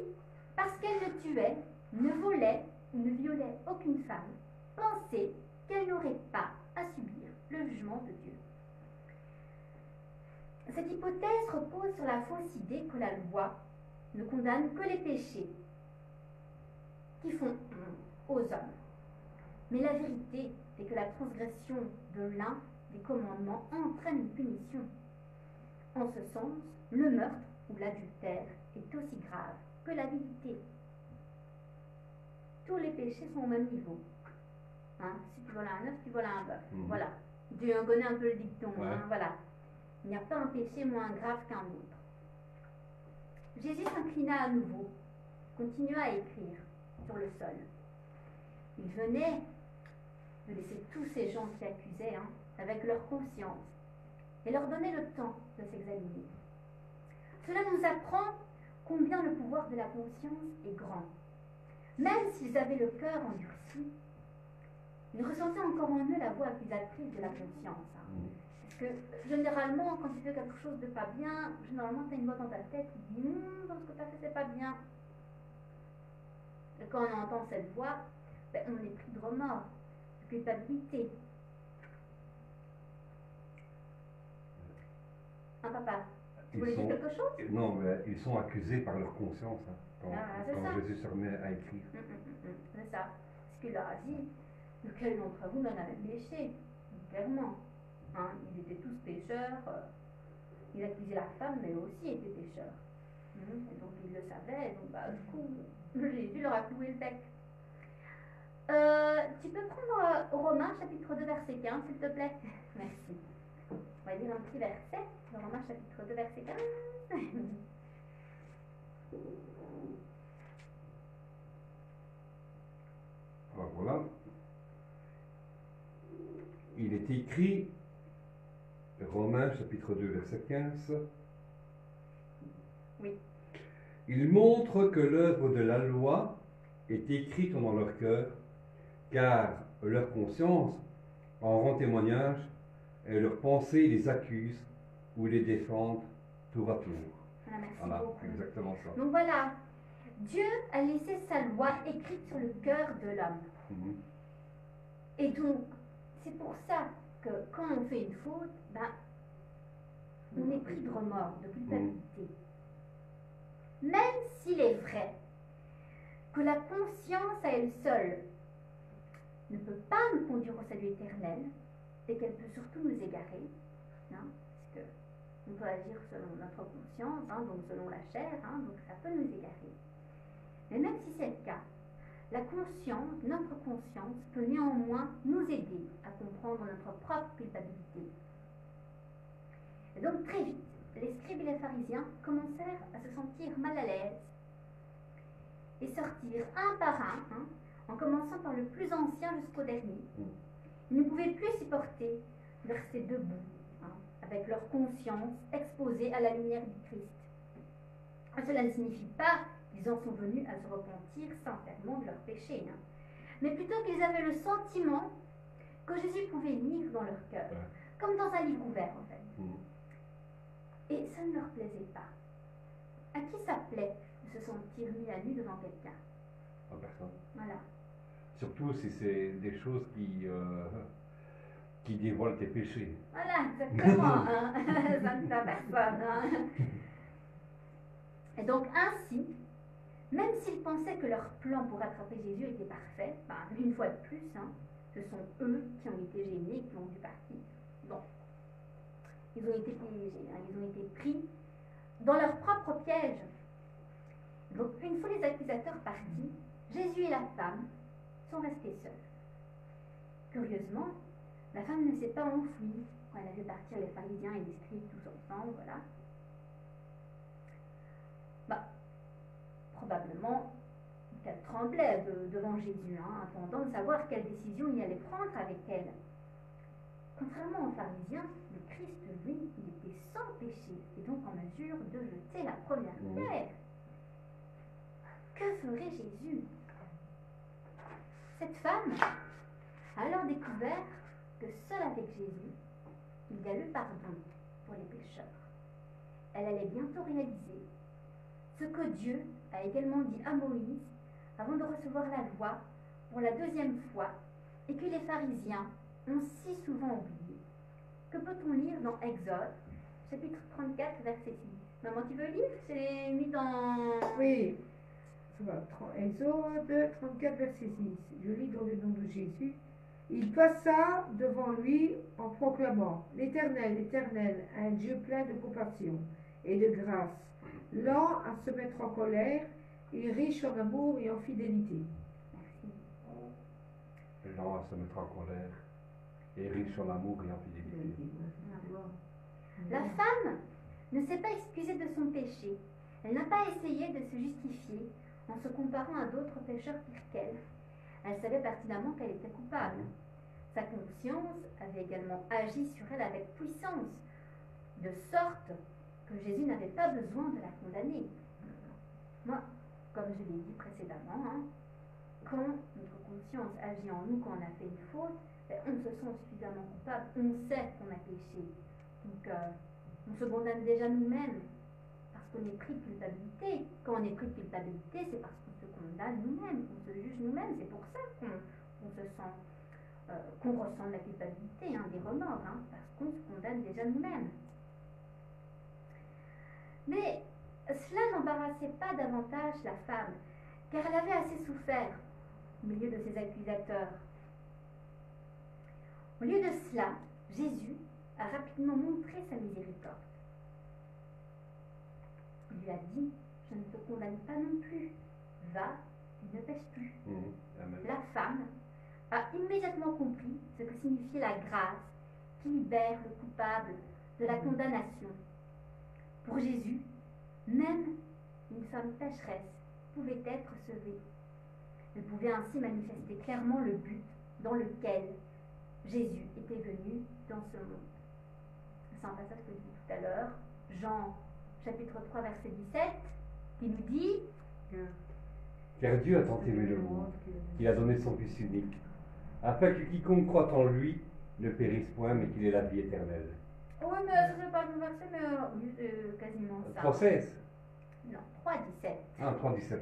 parce qu'elles ne tuaient, ne volaient ou ne violaient aucune femme, pensaient qu'elles n'auraient pas à subir le jugement de Dieu. Cette hypothèse repose sur la fausse idée que la loi ne condamne que les péchés qui font aux hommes. Mais la vérité est que la transgression de l'un des commandements entraîne une punition. En ce sens, le meurtre ou l'adultère est aussi grave que l'avidité. Tous les péchés sont au même niveau. Hein, si tu voles un œuf, tu voles un bœuf. Voilà. Tu connais un peu le dicton. Ouais. Hein, voilà. Il n'y a pas un péché moins grave qu'un autre. Jésus s'inclina à nouveau, continua à écrire sur le sol. Il venait de laisser tous ces gens qui accusaient, hein, avec leur conscience, et leur donner le temps de s'examiner. Cela nous apprend combien le pouvoir de la conscience est grand. Même s'ils avaient le cœur endurci, ils ressentaient encore en eux la voix accusatrice de la conscience. Hein. Parce que généralement, quand tu fais quelque chose de pas bien, généralement tu as une voix dans ta tête qui dit dans ce que tu as fait, c'est pas bien. Et quand on entend cette voix, ben, on est pris de remords, de culpabilité. Un papa, tu voulais dire quelque chose? Non, mais ils sont accusés par leur conscience, hein, quand ça. Jésus se remet à écrire. C'est ça. Parce qu'il leur a dit, lequel d'entre vous n'en a même péché? Clairement. Hein, ils étaient tous pécheurs. Ils accusaient la femme, mais eux aussi étaient pécheurs. Et donc ils le savaient. Donc du coup, Jésus leur a cloué le bec. Tu peux prendre Romains chapitre 2 verset 15 s'il te plaît? Merci. On va lire un petit verset. Romains chapitre 2 verset 15. Alors voilà. Il est écrit, Romains chapitre 2 verset 15. Oui. Il montre que l'œuvre de la loi est écrite dans leur cœur, car leur conscience en rend témoignage et leurs pensées les accusent ou les défendent tour à tour. Merci Voilà, beaucoup. exactement ça. Donc voilà, Dieu a laissé sa loi écrite sur le cœur de l'homme. Et donc, c'est pour ça que quand on fait une faute, ben, on est pris de remords, de culpabilité. Même s'il est vrai que la conscience à elle seule ne peut pas nous conduire au salut éternel et qu'elle peut surtout nous égarer, hein, parce qu'on peut agir selon notre conscience, hein, donc selon la chair, hein, donc ça peut nous égarer. Mais même si c'est le cas, la conscience, notre conscience, peut néanmoins nous aider à comprendre notre propre culpabilité. Et donc très vite, les scribes et les pharisiens commencèrent à se sentir mal à l'aise et sortirent un par un, hein, en commençant par le plus ancien jusqu'au dernier. Ils ne pouvaient plus supporter de rester debout, hein, avec leur conscience exposée à la lumière du Christ. Cela ne signifie pas qu'ils en sont venus à se repentir sincèrement de leurs péchés, hein, mais plutôt qu'ils avaient le sentiment que Jésus pouvait lire dans leur cœur, comme dans un livre ouvert en fait. Et ça ne leur plaisait pas. À qui ça plaît de se sentir mis à nu devant quelqu'un? À personne. Voilà. Surtout si c'est des choses qui dévoilent tes péchés. Voilà, exactement. Hein. Ça ne fait à personne. Hein. Et donc ainsi, même s'ils pensaient que leur plan pour attraper Jésus était parfait, ben, une fois de plus, hein, ce sont eux qui ont été gênés, qui ont dû partir. Bon. Ils ont été piégés, hein, ils ont été pris dans leur propre piège. Donc, une fois les accusateurs partis, Jésus et la femme sont restés seuls. Curieusement, la femme ne s'est pas enfuie quand elle a vu partir les pharisiens et les scribes tous ensemble, voilà. Bah, probablement qu'elle tremblait devant Jésus, hein, attendant de savoir quelle décision il allait prendre avec elle. Contrairement aux pharisiens, le Christ, lui, il était sans péché et donc en mesure de jeter la première pierre. Que ferait Jésus? Cette femme a alors découvert que seul avec Jésus, il y a le pardon pour les pécheurs. Elle allait bientôt réaliser ce que Dieu a également dit à Moïse avant de recevoir la loi pour la deuxième fois et que les pharisiens ont si souvent oublié. Que peut-on lire dans Exode, chapitre 34, verset 6? Maman, tu veux lire? C'est mis dans... Oui. Ça va. Exode 34, verset 6. Je lis dans le nom de Jésus. Il passa devant lui en proclamant: L'Éternel, l'Éternel, un Dieu plein de compassion et de grâce, lent à se mettre en colère Il est riche en amour et en fidélité. Merci. Lent à se mettre en colère. Et riche en amour et en fidélité. La femme ne s'est pas excusée de son péché. Elle n'a pas essayé de se justifier en se comparant à d'autres pécheurs pires qu'elle. Elle savait pertinemment qu'elle était coupable. Sa conscience avait également agi sur elle avec puissance, de sorte que Jésus n'avait pas besoin de la condamner. Moi, comme je l'ai dit précédemment, quand notre conscience agit en nous, quand on a fait une faute, on se sent suffisamment coupable, on sait qu'on a péché. Donc, on se condamne déjà nous-mêmes, parce qu'on est pris de culpabilité. Quand on est pris de culpabilité, c'est parce qu'on se condamne nous-mêmes, on se juge nous-mêmes. C'est pour ça qu'on se sent, qu'on ressent de la culpabilité, des remords, parce qu'on se condamne déjà nous-mêmes. Mais cela n'embarrassait pas davantage la femme, car elle avait assez souffert au milieu de ses accusateurs. Au lieu de cela, Jésus a rapidement montré sa miséricorde. Il lui a dit, je ne te condamne pas non plus, va et ne pêche plus. Amen. La femme a immédiatement compris ce que signifiait la grâce qui libère le coupable de la condamnation. Pour Jésus, même une femme pécheresse pouvait être sauvée. Elle pouvait ainsi manifester clairement le but dans lequel Jésus était venu dans ce monde. C'est un passage que je dis tout à l'heure, Jean chapitre 3 verset 17, qui nous dit Car Dieu a tant aimé le monde qu'il a donné son Fils unique, afin que quiconque croit en lui ne périsse point, mais qu'il ait la vie éternelle. Oui, mais ça c'est pas le verset, mais oui, quasiment ça. 3,16. Non, 3,17. Ah, 3,17.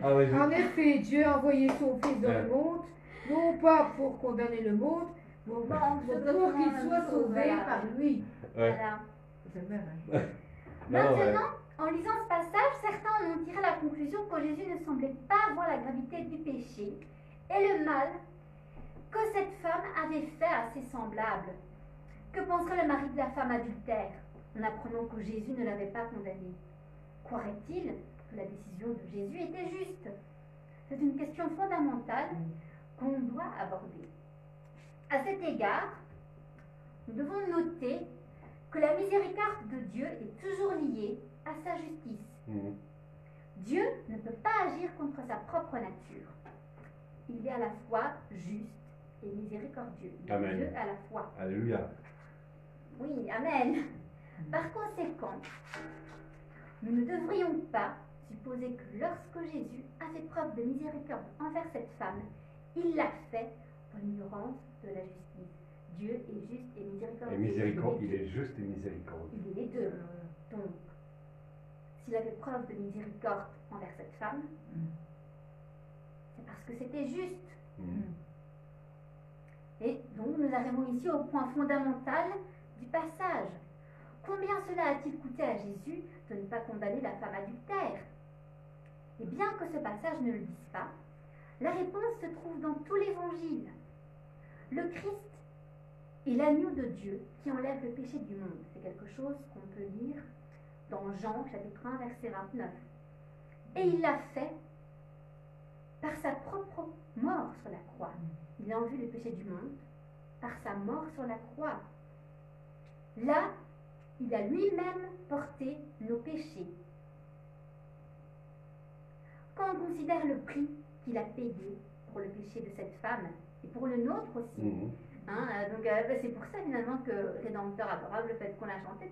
Ah, ouais, En effet, Dieu a envoyé son Fils dans le monde, non pas pour condamner le monde, mais pour qu'il soit sauvé par lui. Voilà. C'est vrai, hein. Maintenant, en lisant ce passage, certains ont tiré la conclusion que Jésus ne semblait pas voir la gravité du péché et le mal que cette femme avait fait à ses semblables. Que penserait le mari de la femme adultère en apprenant que Jésus ne l'avait pas condamnée? Croirait-il que la décision de Jésus était juste? C'est une question fondamentale qu'on doit aborder. À cet égard, nous devons noter que la miséricorde de Dieu est toujours liée à sa justice. Dieu ne peut pas agir contre sa propre nature. Il est à la fois juste et miséricordieux. Amen. Dieu à la fois. Alléluia. Oui, amen. Par conséquent, nous ne devrions pas supposer que lorsque Jésus a fait preuve de miséricorde envers cette femme, il l'a fait pour l'ignorance de la justice. Dieu est juste et miséricordieux. Et miséricorde, il est juste et miséricordieux. Il est les deux. Donc, s'il a fait preuve de miséricorde envers cette femme, c'est parce que c'était juste. Et donc, nous arrivons ici au point fondamental du passage. Combien cela a-t-il coûté à Jésus de ne pas condamner la femme adultère? Et bien que ce passage ne le dise pas, la réponse se trouve dans tout l'Évangile. Le Christ est l'agneau de Dieu qui enlève le péché du monde. C'est quelque chose qu'on peut lire dans Jean chapitre 1 verset 29. Et il l'a fait par sa propre mort sur la croix. Il a enlevé le péché du monde par sa mort sur la croix. Là, il a lui-même porté nos péchés. Quand on considère le prix qu'il a payé pour le péché de cette femme et pour le nôtre aussi, c'est pour ça finalement que Rédempteur adorable, le fait qu'on a chanté,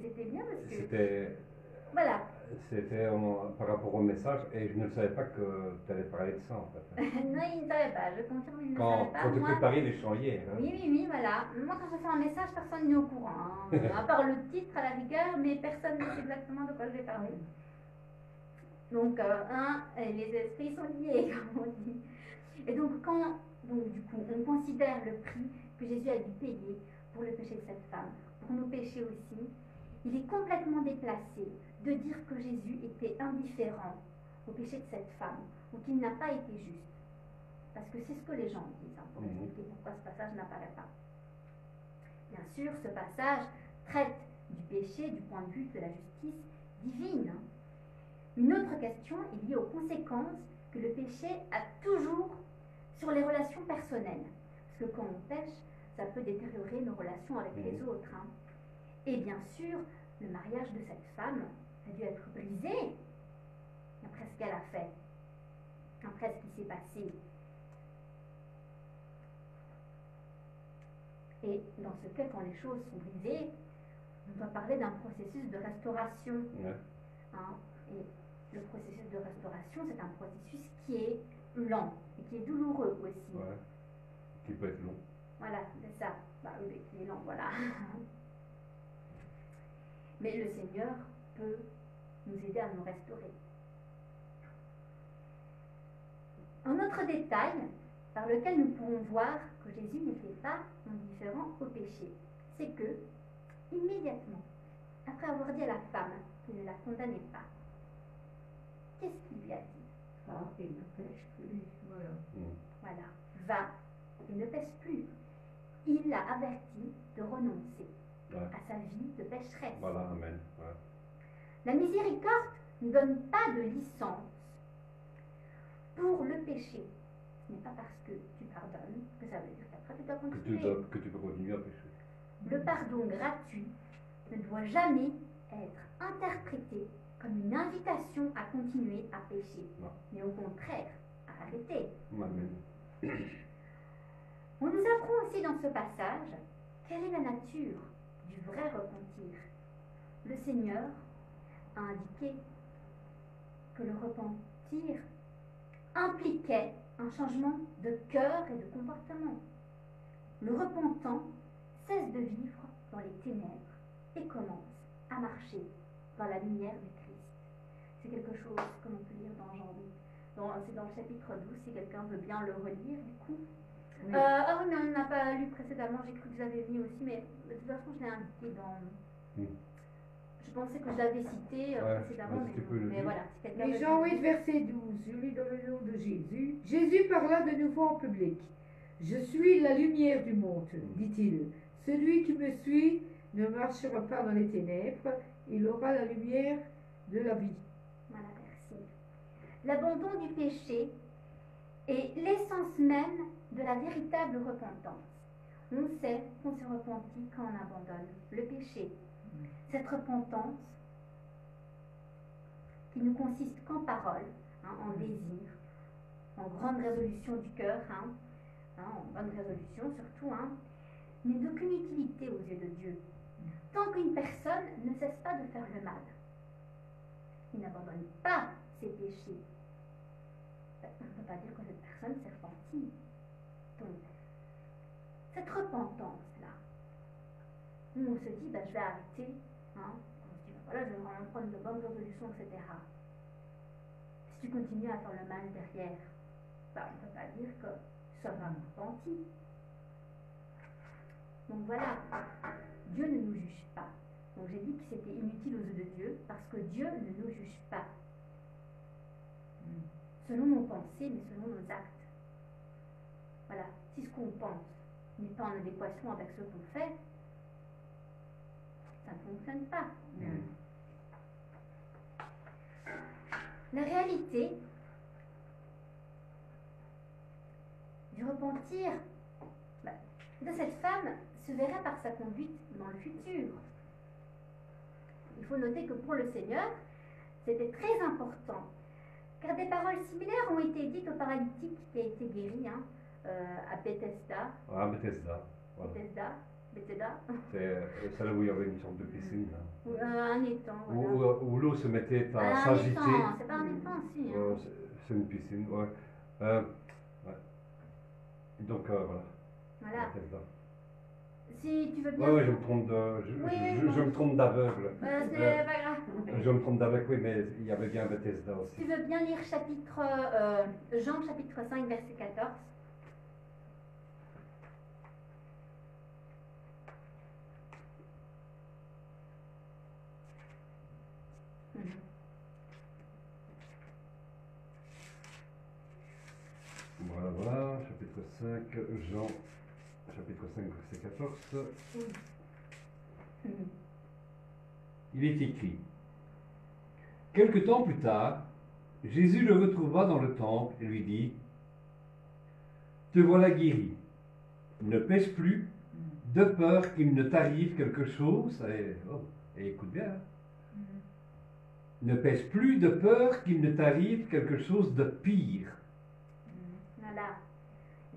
c'était bien parce que... Voilà. C'était par rapport au message, et je ne savais pas que tu allais parler de ça en fait. Non, il ne savait pas, je confirme, il ne Quand savait pas. tu Moi, préparais les chants hier. oui, voilà. Moi, quand je fais un message, personne n'est au courant. À part le titre à la rigueur, mais personne ne sait exactement de quoi je vais parler. Donc, les esprits sont liés, comme on dit. Et donc, du coup, on considère le prix que Jésus a dû payer pour le péché de cette femme, pour nos péchés aussi, il est complètement déplacé de dire que Jésus était indifférent au péché de cette femme, ou qu'il n'a pas été juste. Parce que c'est ce que les gens disent, pour expliquer pourquoi ce passage n'apparaît pas. Bien sûr, ce passage traite du péché du point de vue de la justice divine. Une autre question est liée aux conséquences que le péché a toujours sur les relations personnelles. Parce que quand on pêche, ça peut détériorer nos relations avec les autres. Hein. Et bien sûr, le mariage de cette femme a dû être brisé après ce qu'elle a fait, après ce qui s'est passé. Et dans ce cas, quand les choses sont brisées, on doit parler d'un processus de restauration. Ouais. Hein. Et le processus de restauration, c'est un processus qui est lent et qui est douloureux aussi. Ouais. Qui peut être long. Voilà, c'est ça. Bah oui, mais qui est lent, voilà. Mais le Seigneur peut nous aider à nous restaurer. Un autre détail par lequel nous pourrons voir que Jésus n'était pas indifférent au péché, c'est que, immédiatement, après avoir dit à la femme qu'il ne la condamnait pas, qu'est-ce qu'il lui a dit? Ah, il ne pêche plus. Voilà. Voilà, va et ne pêche plus. Il l'a averti de renoncer à sa vie de pécheresse. Voilà, amen. Ouais. La miséricorde ne donne pas de licence pour le péché. Ce n'est pas parce que tu pardonnes que ça veut dire qu'après tu dois continuer. Que tu peux continuer à pécher. Le pardon gratuit ne doit jamais être interprété comme une invitation à continuer à pécher, mais au contraire, à arrêter. Amen. On nous apprend aussi dans ce passage quelle est la nature du vrai repentir. Le Seigneur a indiqué que le repentir impliquait un changement de cœur et de comportement. Le repentant cesse de vivre dans les ténèbres et commence à marcher dans la lumière du Christ. C'est quelque chose que l'on peut lire dans Jean 8. C'est dans le chapitre 12, si quelqu'un veut bien le relire, du coup. Oui. Ah oui, mais on n'a pas lu précédemment, j'ai cru que vous avez mis aussi, mais de toute façon, je l'ai indiqué dans... Je pensais que je l'avais cité précédemment, mais voilà. Si quelqu'un Et veut Jean le 8, verset 12, je lis dans le nom de Jésus. Jésus parla de nouveau en public. Je suis la lumière du monde, dit-il. Celui qui me suit ne marchera pas dans les ténèbres, il aura la lumière de la vie. Voilà, merci. L'abandon du péché est l'essence même de la véritable repentance. On sait qu'on s'est repenti quand on abandonne le péché. Cette repentance, qui ne consiste qu'en paroles, en désir, en grande résolution du cœur, en bonne résolution surtout, n'est d'aucune utilité aux yeux de Dieu, tant qu'une personne ne cesse pas de faire le mal. Il n'abandonne pas ses péchés. On ne peut pas dire que cette personne s'est repentie. Donc, cette repentance-là, où on se dit, je vais arrêter, on se dit, voilà, je vais vraiment prendre de bonnes résolutions, etc. Si tu continues à faire le mal derrière, on ne peut pas dire que tu sois vraiment repenti. Donc voilà, Dieu ne nous juge pas. Donc j'ai dit que c'était inutile aux yeux de Dieu, parce que Dieu ne nous juge pas. Selon nos pensées, mais selon nos actes. Voilà, si ce qu'on pense n'est pas en adéquation avec ce qu'on fait, ça ne fonctionne pas. La réalité du repentir de cette femme se verrait par sa conduite dans le futur. Il faut noter que pour le Seigneur, c'était très important, car des paroles similaires ont été dites au paralytique qui a été guéri à Bethesda. Ah, Bethesda. Voilà. Bethesda. C'est là où il y avait une sorte de piscine. Un étang, voilà. Où l'eau se mettait à Un s'agiter. étang, c'est pas un étang, si. C'est une piscine, ouais. Donc voilà. Bethesda. Si tu veux bien. Oui, je me trompe je me trompe d'aveugle. C'est pas grave. Je me trompe d'aveugle, oui, mais il y avait bien Bethesda aussi. Tu veux bien lire Jean chapitre 5, verset 14. Voilà, chapitre 5, Jean, chapitre 5, verset 14. Il est écrit: Quelque temps plus tard, Jésus le retrouva dans le temple et lui dit, « Te voilà guéri. Ne pêche plus, de peur qu'il ne t'arrive quelque chose. » Et écoute bien. Hein. Ne pêche plus de peur qu'il ne t'arrive quelque chose de pire. Voilà.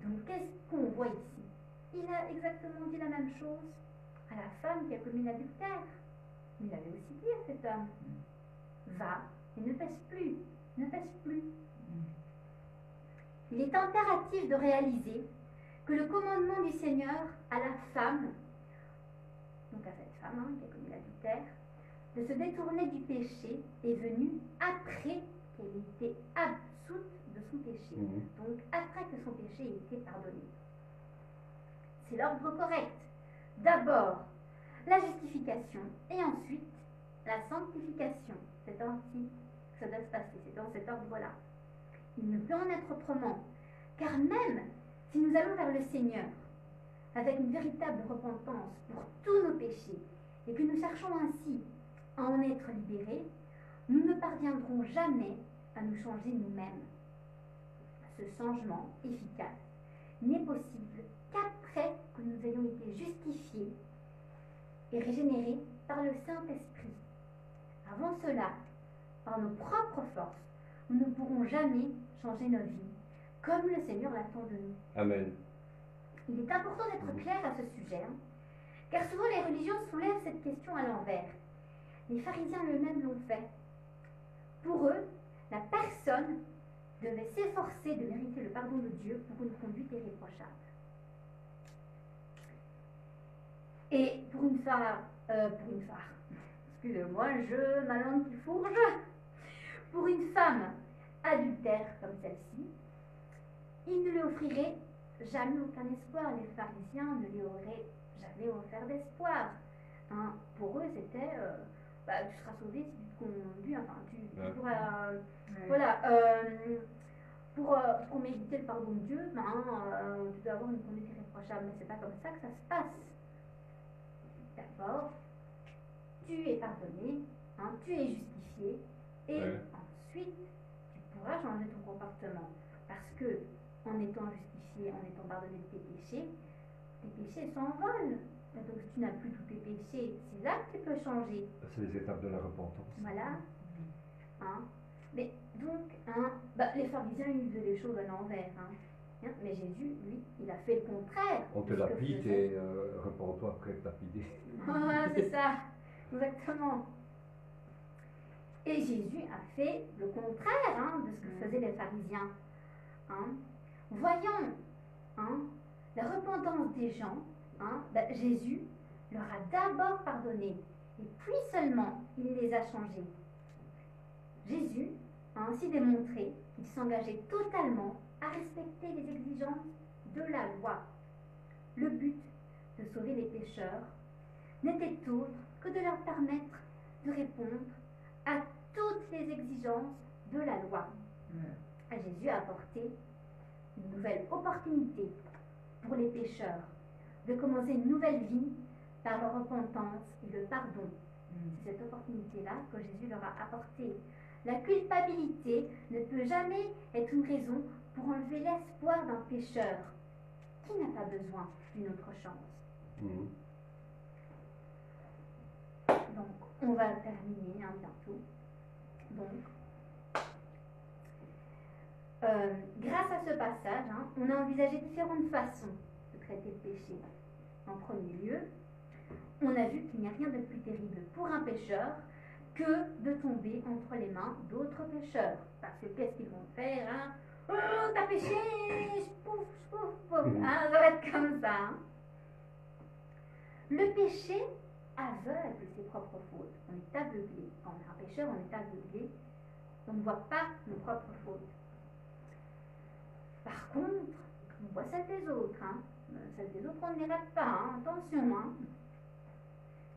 Donc, qu'est-ce qu'on voit ici? Il a exactement dit la même chose à la femme qui a commis l'adultère. Il avait aussi dit à cet homme, va et ne pêche plus, ne pêche plus. Il est impératif de réaliser que le commandement du Seigneur à la femme, donc à cette femme qui a commis l'adultère, de se détourner du péché est venu après qu'elle ait été absoute de son péché. Donc après que son péché ait été pardonné. C'est l'ordre correct. D'abord, la justification et ensuite la sanctification. C'est ainsi que ça doit se passer, c'est dans cet ordre-là. Il ne peut en être autrement, car même si nous allons vers le Seigneur avec une véritable repentance pour tous nos péchés et que nous cherchons ainsi à en être libérés, nous ne parviendrons jamais à nous changer nous-mêmes. Ce changement efficace n'est possible qu'après que nous ayons été justifiés et régénérés par le Saint-Esprit. Avant cela, par nos propres forces, nous ne pourrons jamais changer nos vies, comme le Seigneur l'attend de nous. Amen. Il est important d'être clair à ce sujet, hein, car souvent les religions soulèvent cette question à l'envers. Les pharisiens eux-mêmes l'ont fait. Pour eux, la personne devait s'efforcer de mériter le pardon de Dieu pour une conduite irréprochable. Et pour une phare, excusez-moi, ma langue qui fourche, pour une femme adultère comme celle-ci, il ne lui offrirait jamais aucun espoir. Les pharisiens ne lui auraient jamais offert d'espoir. Hein, pour eux, c'était tu seras sauvé si tu te conduis, enfin, tu pourras. Voilà. Pour mériter le pardon de Dieu, tu dois avoir une conduite irréprochable. Mais c'est pas comme ça que ça se passe. D'abord, tu es pardonné, hein, tu es justifié, et ensuite, tu pourras changer ton comportement. Parce que, en étant justifié, en étant pardonné de tes péchés s'envolent. Donc, si tu n'as plus tous tes péchés, c'est là que tu peux changer. C'est les étapes de la repentance. Voilà. Hein? Mais donc, les pharisiens, ils faisaient les choses à l'envers. Hein? Mais Jésus, lui, il a fait le contraire. On te lapide et repends-toi après te lapider. Voilà, c'est ça. Exactement. Et Jésus a fait le contraire de ce que faisaient les pharisiens. Hein? Voyons la repentance des gens. Jésus leur a d'abord pardonné et puis seulement il les a changés. Jésus a ainsi démontré qu'il s'engageait totalement à respecter les exigences de la loi. Le but de sauver les pécheurs n'était autre que de leur permettre de répondre à toutes les exigences de la loi. Jésus a apporté une nouvelle opportunité pour les pécheurs de commencer une nouvelle vie par la repentance et le pardon. C'est cette opportunité-là que Jésus leur a apportée. La culpabilité ne peut jamais être une raison pour enlever l'espoir d'un pécheur qui n'a pas besoin d'une autre chance. Donc, on va terminer bientôt. Donc, grâce à ce passage, on a envisagé différentes façons de traiter le péché. En premier lieu, on a vu qu'il n'y a rien de plus terrible pour un pécheur que de tomber entre les mains d'autres pécheurs. Parce que qu'est-ce qu'ils vont faire Oh, t'as péché, pouf, pouf, pouf. Ça va être comme ça. Le péché aveugle ses propres fautes. On est aveuglé. Quand on est un pécheur, on est aveuglé. On ne voit pas nos propres fautes. Par contre, on voit celles des autres. Celles des autres, on ne les rate pas. Attention.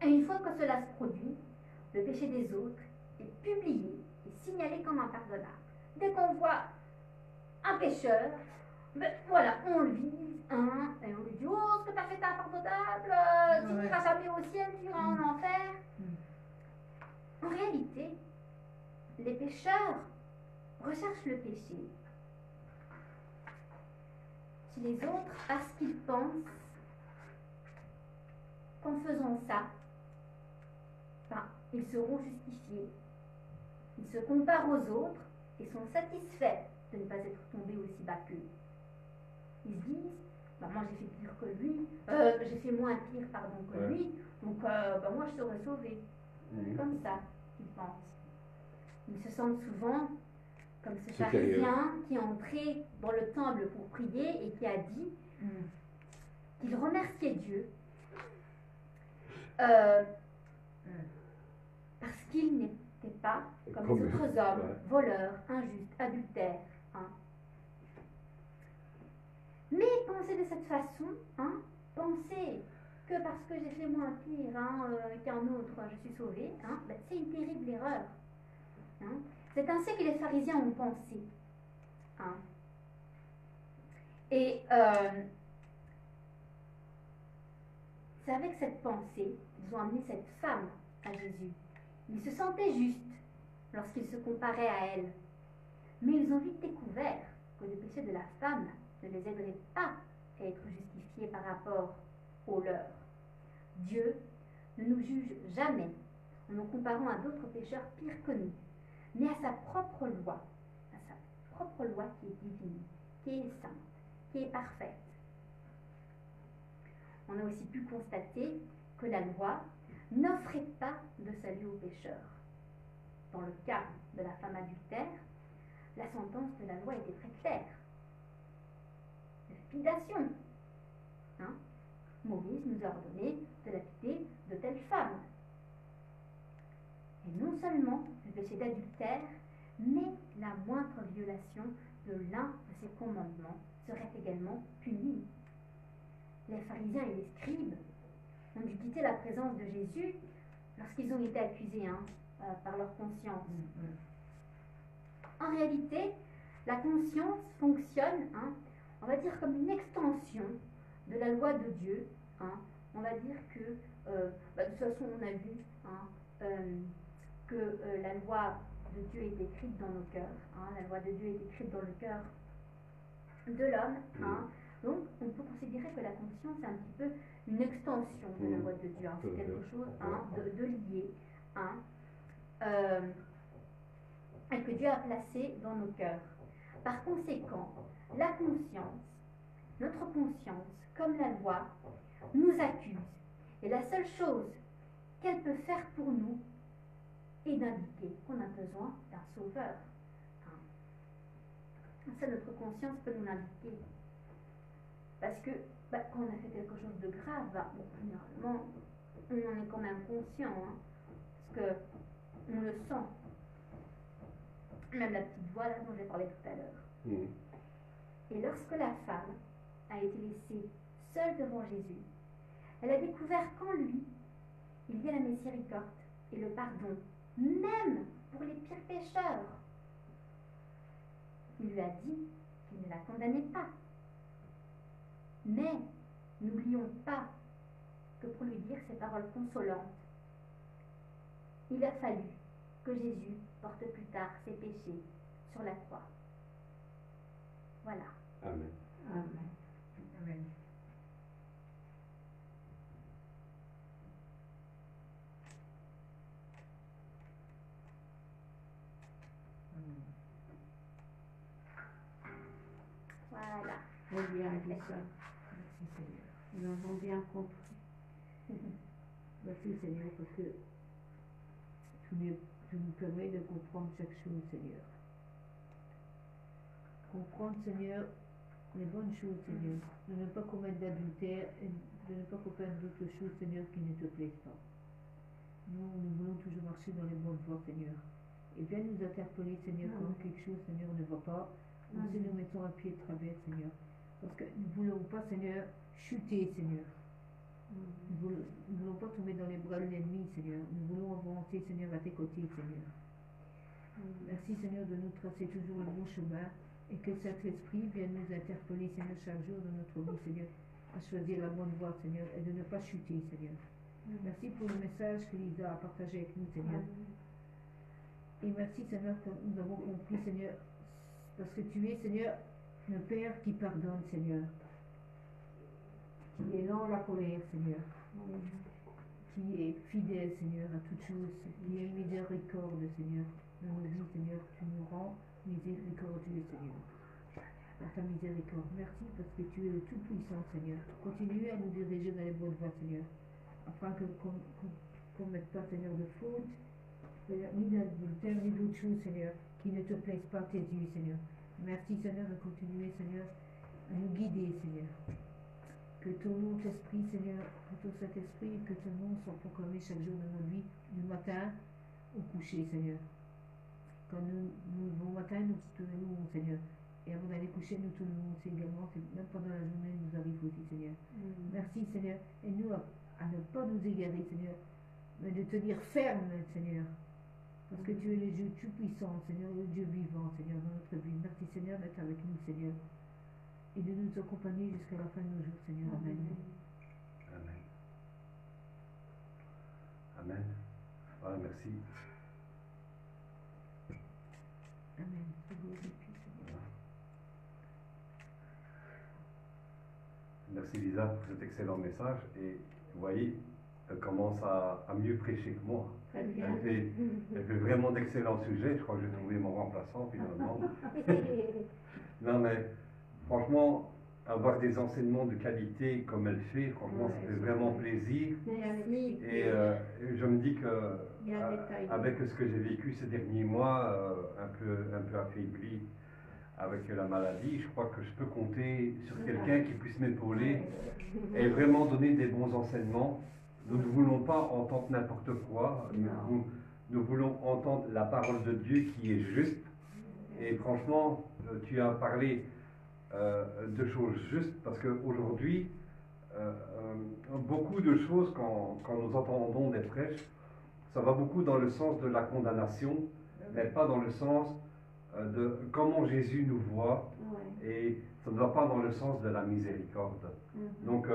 Et une fois que cela se produit, le péché des autres est publié et signalé comme impardonnable. Dès qu'on voit un pécheur, on le vise, et on lui dit oh, ce que tu as fait est impardonnable, tu n'iras jamais au ciel, tu iras en enfer. En réalité, les pécheurs recherchent le péché chez les autres parce qu'ils pensent qu'en faisant ça, ben, ils seront justifiés. Ils se comparent aux autres et sont satisfaits de ne pas être tombés aussi bas qu'eux. Ils se disent, ben, moi j'ai fait pire que lui, j'ai fait moins pire pardon que Ouais. lui, donc ben, moi je serai sauvé. C'est Mhm. comme ça qu'ils pensent. Ils se sentent souvent comme ce Supérieur. pharisien qui est entré dans le temple pour prier et qui a dit qu'il remerciait Dieu parce qu'il n'était pas comme les Comme- autres hommes, ouais. voleurs, injustes, adultères. Hein. Mais penser de cette façon, hein, penser que parce que j'ai fait moins pire qu'un autre, je suis sauvé, hein, ben, c'est une terrible erreur. Hein. C'est ainsi que les pharisiens ont pensé. Hein. Et c'est avec cette pensée qu'ils ont amené cette femme à Jésus. Ils se sentaient justes lorsqu'ils se comparaient à elle. Mais ils ont vite découvert que le péché de la femme ne les aiderait pas à être justifiés par rapport au leur. Dieu ne nous juge jamais en nous comparant à d'autres pécheurs pires que nous, mais à sa propre loi qui est divine, qui est sainte, qui est parfaite. On a aussi pu constater que la loi n'offrait pas de salut aux pécheurs. Dans le cas de la femme adultère, la sentence de la loi était très claire. Lapidation. Hein? Moïse nous a ordonné de lapider de telle femme. Et non seulement le péché d'adultère, mais la moindre violation de l'un de ses commandements serait également punie. Les pharisiens et les scribes ont dû quitter la présence de Jésus lorsqu'ils ont été accusés par leur conscience. En réalité, la conscience fonctionne, on va dire, comme une extension de la loi de Dieu. On va dire que, de toute façon, on a vu que la loi de Dieu est écrite dans nos cœurs. La loi de Dieu est écrite dans le cœur de l'homme. Donc, on peut considérer que la conscience est un petit peu une extension de la loi de Dieu. C'est quelque chose de lié. Et que Dieu a placé dans nos cœurs. Par conséquent, la conscience, notre conscience, comme la loi, nous accuse. Et la seule chose qu'elle peut faire pour nous est d'indiquer qu'on a besoin d'un sauveur. Ça, notre conscience peut nous l'indiquer. Parce que quand on a fait quelque chose de grave, généralement, on en est quand même conscient. Parce qu'on le sent. Même la petite voix là dont j'ai parlé tout à l'heure. Et lorsque la femme a été laissée seule devant Jésus, elle a découvert qu'en lui, il y a la miséricorde et le pardon, même pour les pires pécheurs. Il lui a dit qu'il ne la condamnait pas. Mais n'oublions pas que pour lui dire ces paroles consolantes, il a fallu que Jésus porte plus tard ses péchés sur la croix. Voilà. Amen. Amen. Amen. Voilà. Très bien dit ça. Merci Seigneur. Nous avons bien compris. Merci Seigneur parce que tu nous permets de comprendre chaque chose, Seigneur. Comprendre, Seigneur, les bonnes choses, Seigneur. De ne pas commettre d'adultère et de ne pas commettre d'autres choses, Seigneur, qui ne te plaisent pas. Nous voulons toujours marcher dans les bonnes voies, Seigneur. Et viens nous interpeller, Seigneur, quand quelque chose, Seigneur, ne va pas. Ou si nous mettons un pied de travers, Seigneur. Parce que nous ne voulons pas, Seigneur, chuter, Seigneur. Nous ne voulons pas tomber dans les bras de l'ennemi, Seigneur. Nous voulons avancer, Seigneur, à tes côtés, Seigneur. Merci, Seigneur, de nous tracer toujours le bon chemin et que Saint-Esprit vienne nous interpeller, Seigneur, chaque jour dans notre vie, Seigneur, à choisir la bonne voie, Seigneur, et de ne pas chuter, Seigneur. Merci pour le message que Lisa a partagé avec nous, Seigneur. Et merci, Seigneur, que nous avons compris, Seigneur, parce que tu es, Seigneur, le Père qui pardonne, Seigneur. Qui est lent à la colère, Seigneur. Qui est fidèle, Seigneur, à toutes choses. Qui est miséricorde, Seigneur. Dans nos vies, Seigneur, tu nous rends miséricordieux, Seigneur. Par ta miséricorde. Merci parce que tu es le Tout-Puissant, Seigneur. Continue à nous diriger dans les bonnes voies, Seigneur. Afin qu'on ne mette pas, Seigneur, de faute, ni d'adultère, ni d'autres choses, Seigneur, qui ne te plaisent pas à tes yeux, Seigneur. Merci, Seigneur, de continuer, Seigneur, à nous guider, Seigneur. Que ton nom, esprit, Seigneur, que ton Saint-Esprit, que ton nom soit proclamé chaque jour dans notre vie, du matin au coucher, Seigneur. Quand au matin, nous te louons, Seigneur. Et avant d'aller coucher, nous te louons aussi également. Même pendant la journée, il nous arrive aussi, Seigneur. Merci, Seigneur. Et nous, à ne pas nous égarer, Seigneur, mais de tenir ferme, Seigneur. Parce que tu es le Dieu tout-puissant, Seigneur, le Dieu vivant, Seigneur, dans notre vie. Merci, Seigneur, d'être avec nous, Seigneur. Et de nous accompagner jusqu'à la fin de nos jours, Seigneur. Amen. Amen. Amen. Voilà, merci. Amen. Voilà. Merci Lisa pour cet excellent message. Et vous voyez, elle commence à mieux prêcher que moi. Elle fait vraiment d'excellents sujets. Je crois que j'ai trouvé mon remplaçant finalement. Non mais franchement, avoir des enseignements de qualité comme elle fait, franchement, ça fait vraiment plaisir. Et je me dis que avec ce que j'ai vécu ces derniers mois, un peu affaibli avec la maladie, je crois que je peux compter sur quelqu'un qui puisse m'épauler et vraiment donner des bons enseignements. Nous ne voulons pas entendre n'importe quoi, nous voulons entendre la parole de Dieu qui est juste. Et franchement, tu as parlé de choses justes, parce qu'aujourd'hui, beaucoup de choses, quand nous entendons des prêches, ça va beaucoup dans le sens de la condamnation, mais pas dans le sens de comment Jésus nous voit, et ça ne va pas dans le sens de la miséricorde. Donc,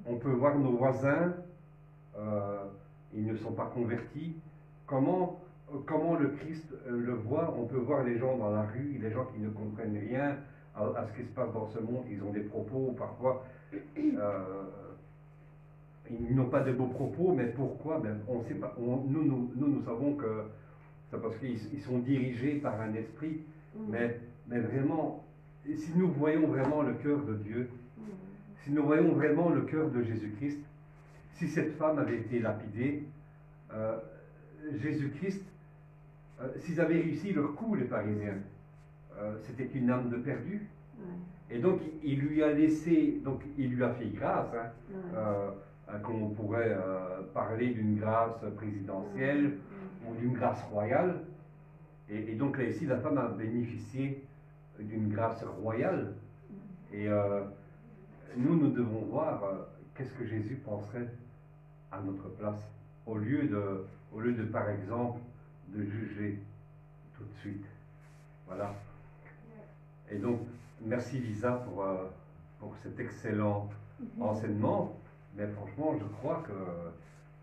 on peut voir nos voisins, ils ne sont pas convertis. Comment le Christ le voit? On peut voir les gens dans la rue, les gens qui ne comprennent rien à ce qui se passe dans ce monde. Ils ont des propos, parfois, ils n'ont pas de beaux propos, mais pourquoi? Ben, on sait pas. Nous savons que c'est parce qu'ils sont dirigés par un esprit, mais vraiment, si nous voyons vraiment le cœur de Dieu, si nous voyons vraiment le cœur de Jésus-Christ, si cette femme avait été lapidée, Jésus-Christ, s'ils avaient réussi leur coup, les Parisiens, c'était une âme de perdu. Et donc, il lui a laissé, donc il lui a fait grâce, comme on pourrait parler d'une grâce présidentielle ou d'une grâce royale. Et donc là, ici, la femme a bénéficié d'une grâce royale. Et nous devons voir qu'est-ce que Jésus penserait à notre place, au lieu de par exemple, de juger tout de suite. Voilà. Et donc, merci Lisa pour cet excellent enseignement. Mais franchement, je crois que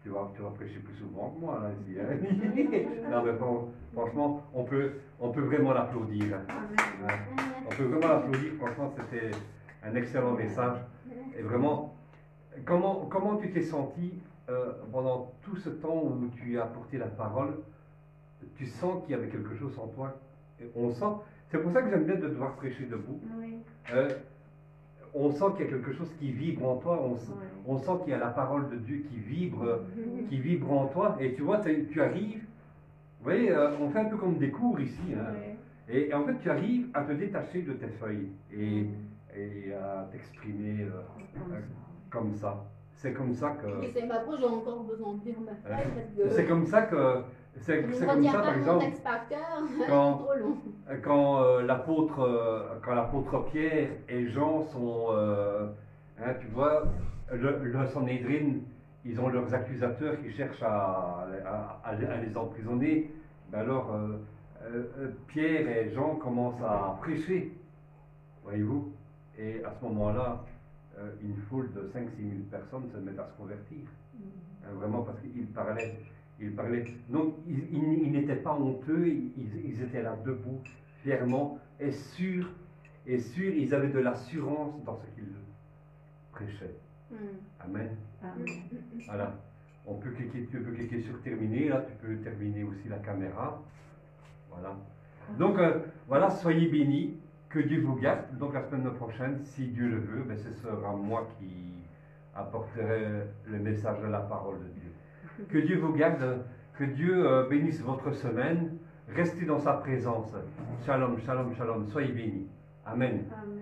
tu vas prêcher plus souvent que moi, là, ici. Hein. Non, mais bon, franchement, on peut vraiment l'applaudir. Hein. On peut vraiment l'applaudir. Franchement, c'était un excellent message. Et vraiment, comment tu t'es senti pendant tout ce temps où tu as porté la parole? Tu sens qu'il y avait quelque chose en toi. On sent. C'est pour ça que j'aime bien de devoir prêcher debout. On sent qu'il y a quelque chose qui vibre en toi. On sent qu'il y a la parole de Dieu qui vibre en toi. Et tu vois, tu arrives. Vous voyez, on fait un peu comme des cours ici. Hein. Et en fait, tu arrives à te détacher de tes feuilles et à t'exprimer comme ça. C'est comme ça que. Et c'est maintenant, j'ai encore besoin de dire ma phrase parce que. C'est comme ça que. C'est comme ça, par exemple, quand l'apôtre Pierre et Jean sont, tu vois, le Sanhédrin, ils ont leurs accusateurs qui cherchent à les emprisonner. Ben alors, Pierre et Jean commencent à prêcher, voyez-vous, et à ce moment-là, une foule de 5 000 à 6 000 personnes se mettent à se convertir, vraiment parce qu'ils parlaient Il parlait. Donc, ils n'étaient pas honteux, ils étaient là debout, fièrement, et sûrs, ils avaient de l'assurance dans ce qu'ils prêchaient. Amen. Voilà. Tu peux cliquer sur terminer, là, tu peux terminer aussi la caméra. Voilà. Donc, voilà, soyez bénis, que Dieu vous garde. Donc, la semaine prochaine, si Dieu le veut, ce sera moi qui apporterai le message de la parole de Dieu. Que Dieu vous garde, que Dieu bénisse votre semaine. Restez dans sa présence. Shalom, shalom, shalom. Soyez bénis. Amen. Amen.